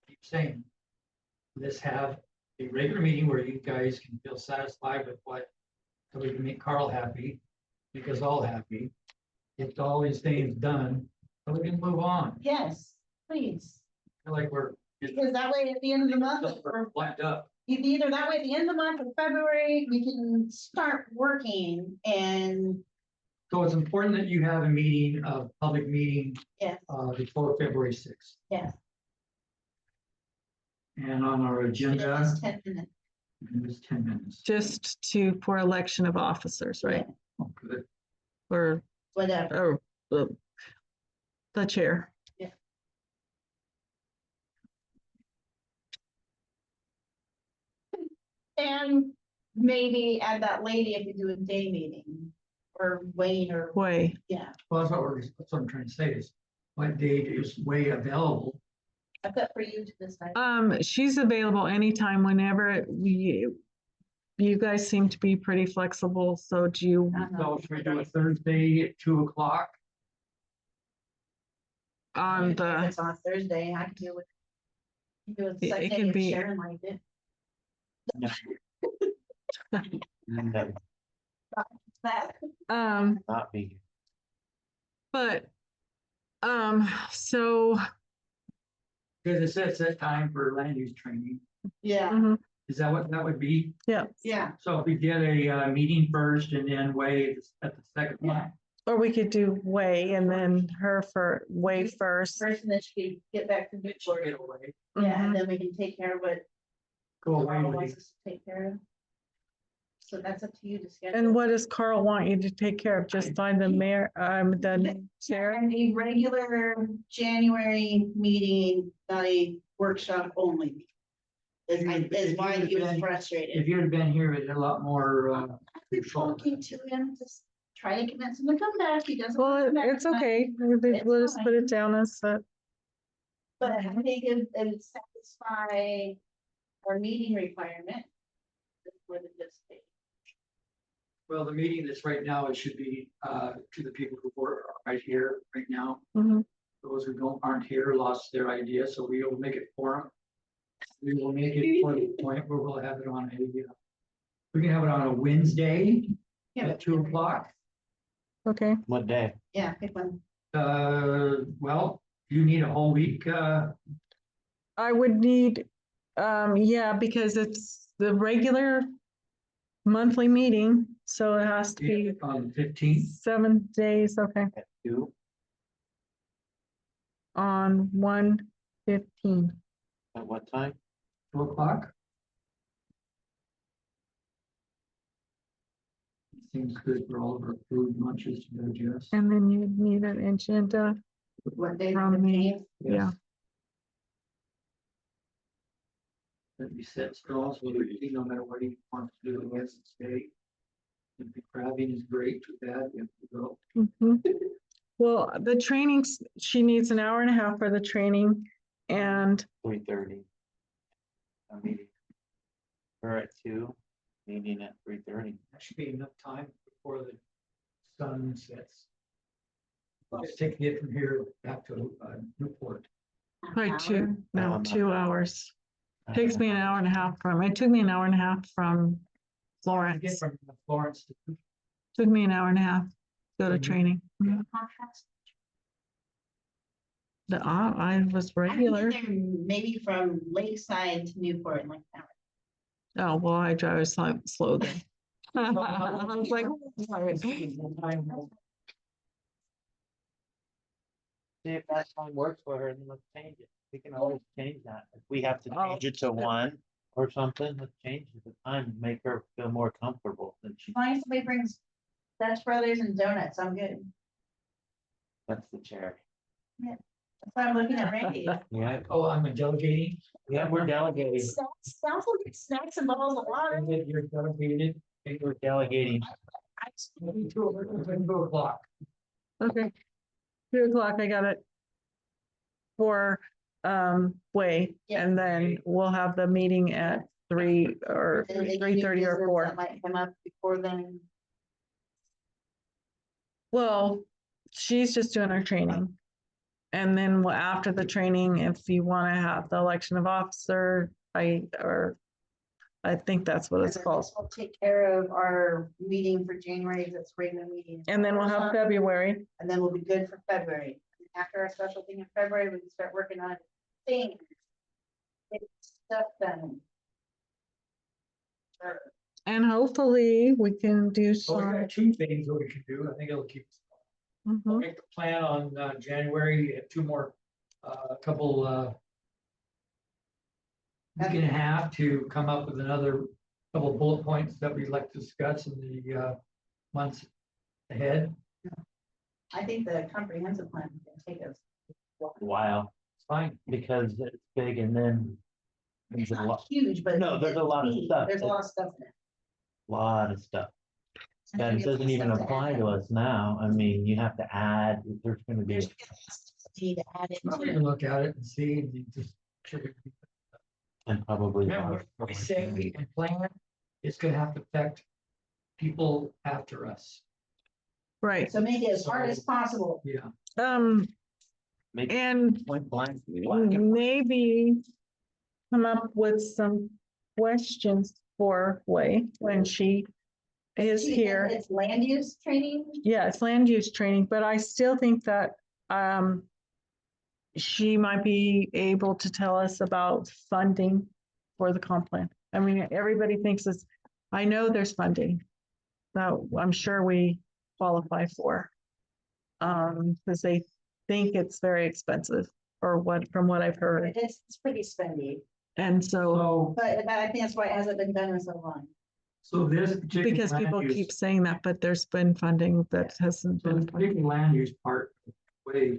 keep saying, let's have a regular meeting where you guys can feel satisfied with what, so we can make Carl happy, make us all happy. Get all these things done, so we can move on. Yes, please, I feel like we're because that way at the end of the month, or lined up. either that way at the end of the month of February, we can start working and So it's important that you have a meeting, a public meeting, Yes, before February 6th. yes. And on our agenda, It's 10 minutes. it's 10 minutes. Just for election of officers, right? Oh, good. Or, Whatever. the chair. And maybe add that lady if you do a day meeting or Wayne or, Way. yeah, Well, that's what I'm trying to say is, what date is way available? that's up for you to decide. She's available anytime, whenever you guys seem to be pretty flexible, so do you, So should we do a Thursday at 2 o'clock? on If the, it's on Thursday, I can do it. Do it It Sunday can if be- Sharon liked it. No, That, not be. but, so, Because it sets that time for land use training. yeah, mhm, Is that what that would be? yeah, yeah. So if we get a meeting first and then Way at the second one. or we could do Way and then her for Way first. Person that should get back to Newport. Get away. Yeah, Mhm. and then we can take care of what Go away Carl with wants it. us to take care of. So that's up to you to schedule. And what does Carl want you to take care of? Just find the mayor, the chair? And a regular January meeting, not a workshop only. Is why he was If frustrated. you had been here, it'd a lot more, I've been talking to him, just try to convince him to come back. He doesn't. Well, wanna come back it's tonight. okay. We'll just put it down as that. But I think it would satisfy our meeting requirement. For the district. well, the meeting that's right now, it should be, to the people who are right here right now. Mhm. Those who aren't here lost their idea, so we will make it for them. We will make it for the point where we'll have it on we can have it on a Wednesday Yeah, at 2 o'clock. Okay, What day? Yeah, pick one. Well, you need a whole week, I would need, yeah, because it's the regular monthly meeting, so it has to be on the 15th. 7 days, okay, At 2? on 1/15. At what time? 2 o'clock. Seems good for all of our food lunches to digest. And then you need an agenda, What day? From me. yeah. That we set straws, so that no matter what he wants to do, he has to stay. If the crabbing is great, too bad, we have to go. Mhm. Well, the trainings, she needs an hour and a half for the training, and 3:30. A meeting. We're at 2, meeting at 3:30. That should be enough time before the sun sets. Just taking it from here back to Newport. by 2 hours. Uh, Takes me an hour and a half it took me an hour and a half from To Florence. get from Florence to. Took me an hour and a half to go to Mhm. training. I was regular. Maybe from Lakeside to Newport in like an hour. Oh, well, I drive a slow then. I was like, sorry. See if that time works for her, and then let's change it. We can always change that. If we have to Oh. change it to 1 or something, let's change the time, make her feel more comfortable than she, As long as somebody brings Dutch Brothers and donuts, I'm good. that's the chair. That's why I'm looking at Randy. Yeah, Oh, I'm delegating. yeah, we're delegating. Sounds like snacks and bottles of water. You're delegated. We're delegating. 2 o'clock. Okay. 2 o'clock, I got it. For, Way, Yeah. and then we'll have the meeting at 3 or And any 3:30 or business 4. that might come up before then. Well, she's just doing her training. And then after the training, if you want to have the election of officer, I think that's what it's And then called. this will take care of our meeting for January, that's regular meeting. And then we'll have February. And then we'll be good for February. After our special thing in February, we can start working on things. Get stuff done. Sure. And hopefully we can do So we some. got two things that we can do. I think it'll keep. We'll Mhm. make the plan on January, two more, couple, week and a half to come up with another couple of bullet points that we'd like to discuss in the months ahead. I think the comprehensive plan can take us. While, It's fine. because it's big and then It's there's a not lot, huge, but. No, there's a it's lot of key. stuff. There's a lot of stuff in it. lot of stuff. I That think it's doesn't even stuff to apply add. to us now. I mean, you have to add, there's gonna be, There's need to add Well, we into can it. look at it and see, and you just. and probably. Remember, what we say and plan, it's gonna have to affect people after us. Right, So make it as hard as possible. Yeah. Make and point blank. maybe come up with some questions for Wei when she is here. It's land use training. Yeah, it's land use training, but I still think that she might be able to tell us about funding for the comp plan. I mean, everybody thinks it's, I know there's funding that I'm sure we qualify for. Because they think it's very expensive or what, from what I've heard. It's pretty spendy, And so, So, but I think that's why it hasn't been done in so long. so this particular. because people land use- keep saying that, but there's been funding that hasn't So the been. particular land use part, way,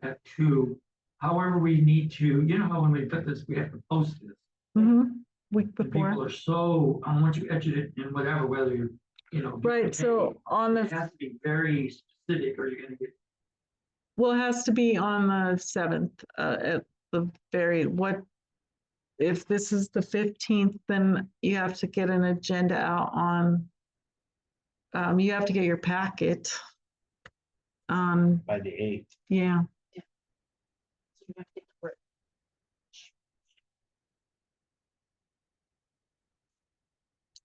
at two, however, we need to, you know how when we put this, we have to post this. Week And people before, are so, once you edit it in whatever, whether you're, right, so on It the, has to be very specific or you're gonna get. well, it has to be on the 7th, at the very, what? If this is the 15th, then you have to get an agenda out on. You have to get your packet. By the 8th. Yeah, So you have to get to work.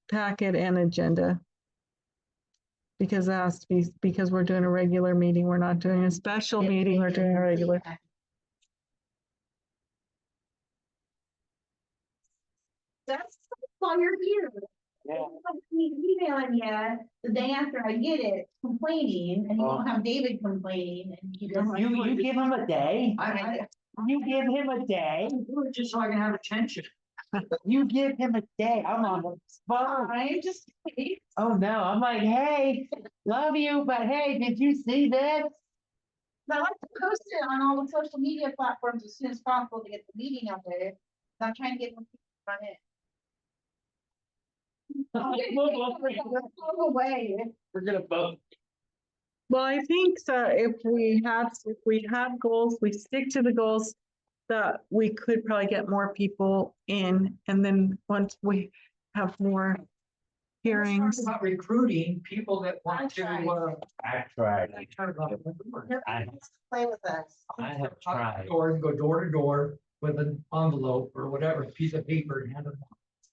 packet and agenda. Because it has to be, because we're doing a regular meeting, we're not doing a special meeting, we're doing a regular. That's why you're here. Yeah. Emailing you the day after I get it complaining, and you Oh. don't have David complaining, and you just. You give him a day? I, You give him a day? do it just so I can have attention. You give him a day. I'm on the spot. I'm just. Oh, no, I'm like, hey, love you, but hey, did you see this? I like to post it on all the social media platforms as soon as possible to get the meeting out there. I'm trying to get more people on it. Go away. We're gonna vote. Well, I think that if we have goals, we stick to the goals, that we could probably get more people in, and then once we have more Let's hearings. talk about recruiting people that want to, I tried. I- Play with us. I have tried. Or go door to door with an envelope or whatever, piece of paper and hand them.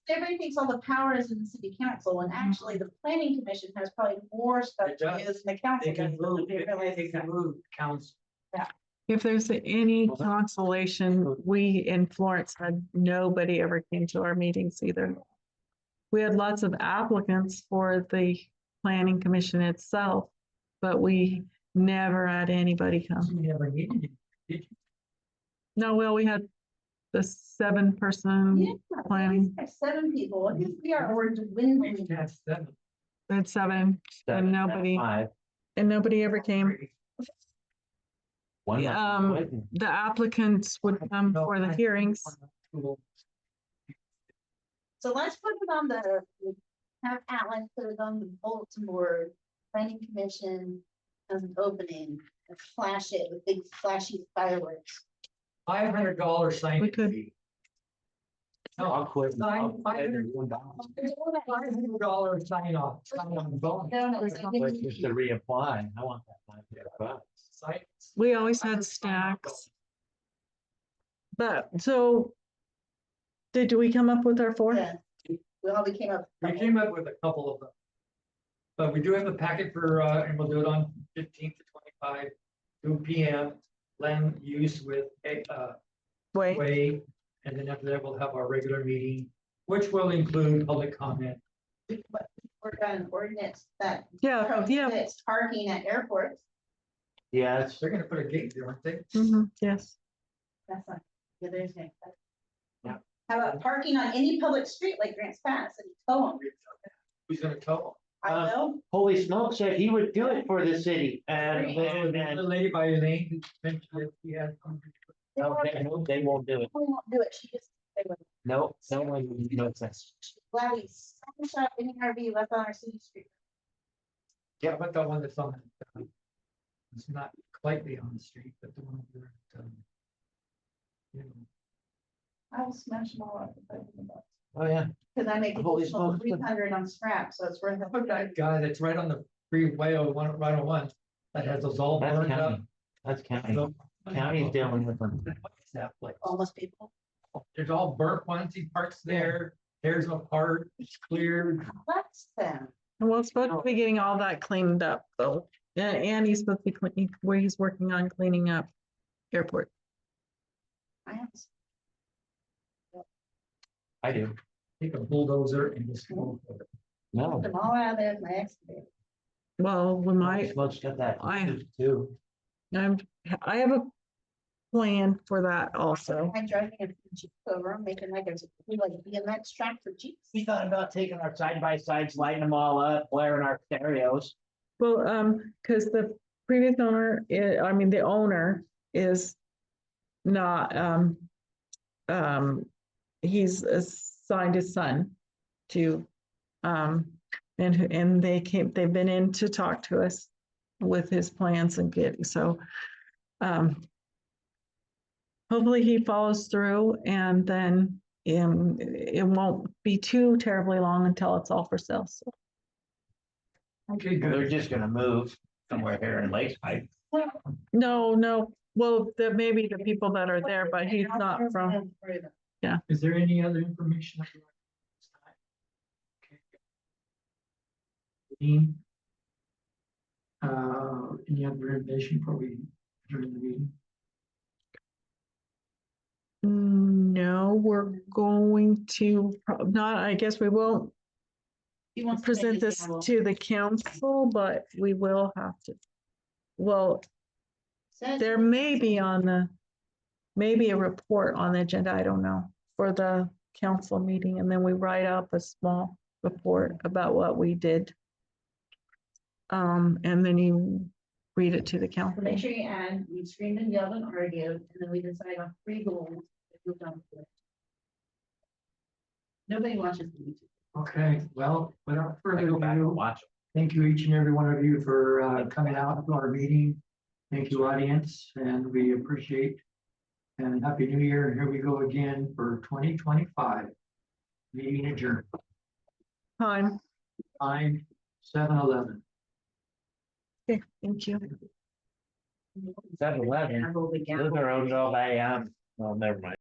Everybody thinks all the power is in the city council, and actually the planning commission has probably more stuff It to does. do than the council. They can does, move, they realize they can that. move council. If there's any Well, that- consolation, we in Florence had nobody ever came to our meetings either. We had lots of applicants for the planning commission itself, but we never had anybody come. You never needed it, did you? No, well, we had the 7-person, Yeah, planning. we have 7 people, I think we are, we're We dwindling. had 7. we had 7, and nobody, 5. and nobody ever came. One month Um, waiting. The applicants would come for the hearings. So let's put it on have Alan put it on the bulletin board, planning commission as an opening, and flash it with big flashy fireworks. $500 sign We could- fee. I'll No, quit. I'll quit. $500 sign off, sign on bonus. No, no, it's like- But just to reapply, I want that $500. Sign- We always had stacks. But so, did we come up with our 4? Yeah. We came up. We came up with a couple of them. But we do have a packet for, and we'll do it on 15th to 25, 2 PM, land use with, Wait, way. And then after that, we'll have our regular meeting, which will include public comment we work on an ordinance that Yeah, yeah, prohibits parking at airports. Yes, They're gonna put a gate there, aren't they? yes. That's not, yeah, there's no. Yeah. How about parking on any public street like Grants Pass and tow them? Who's gonna tow I will. Holy Smoke said he would do it for the city and, them? The lady by Elaine who mentioned that she had. they won't do it. We won't do it. She just, they would. Nope, no one knows that. Glad we shop any RV left on our city street. Yeah, but the one that's on, it's not slightly on the street, but the one where, you know, I will smash them all up. Oh, yeah. Cause I make Holy additional smokes. 300 on scrap, so it's worth how about it. that guy that's right on the freeway of one, right on one, that has those all That's burned up. county. That's county. County's dealing with them. What is that place? Almost people. There's all burnt ones, he parks there, tears them apart, it's cleared. That's them. Well, it's supposed to be getting all that cleaned up though. And he's supposed to be cleaning, where he's working on cleaning up airport. I have. I do. Take a bulldozer and just go for it. No. Them all out there with my excavator. Well, when Holy Smoke's got that too. I have a plan for that also. I'm driving a Jeep over, I'm making like a, like BMX track for Jeeps. We thought about taking our side by sides, lighting them all up, blaring our stereos. Well, because the previous owner, the owner is not, he's assigned his son to, and they've been in to talk to us with his plans and so, hopefully he follows through and then, it won't be too terribly long until it's all for sale, so. Okay, They're good. just gonna move somewhere here in Lakeside. No, well, there may be the people that are there, but he's not from, Is there any other information? that you'd like to discuss? Okay. Dean? Any other information before we adjourn the meeting? no, we're going to, not, I guess we won't He wants to present make this it gavel. to the council, but we will have to. Well, Says- there may be maybe a report on the agenda, I don't know, for the council meeting, and then we write up a small report about what we did. And then you read it to the So council. make sure you add, we screamed and yelled and argued, and then we decide on 3 goals that we'll done for it. Nobody watches the YouTube. Okay, well, without I further go back and ado, watch them. thank you each and every one of you for coming out to our meeting. Thank you, audience, and we appreciate. And Happy New Year, and here we go again for 2025. Meeting adjourned, Time. time 7:11. Okay, thank you. 7-Eleven. I rolled the Those gavel. are owned all by, well, never mind.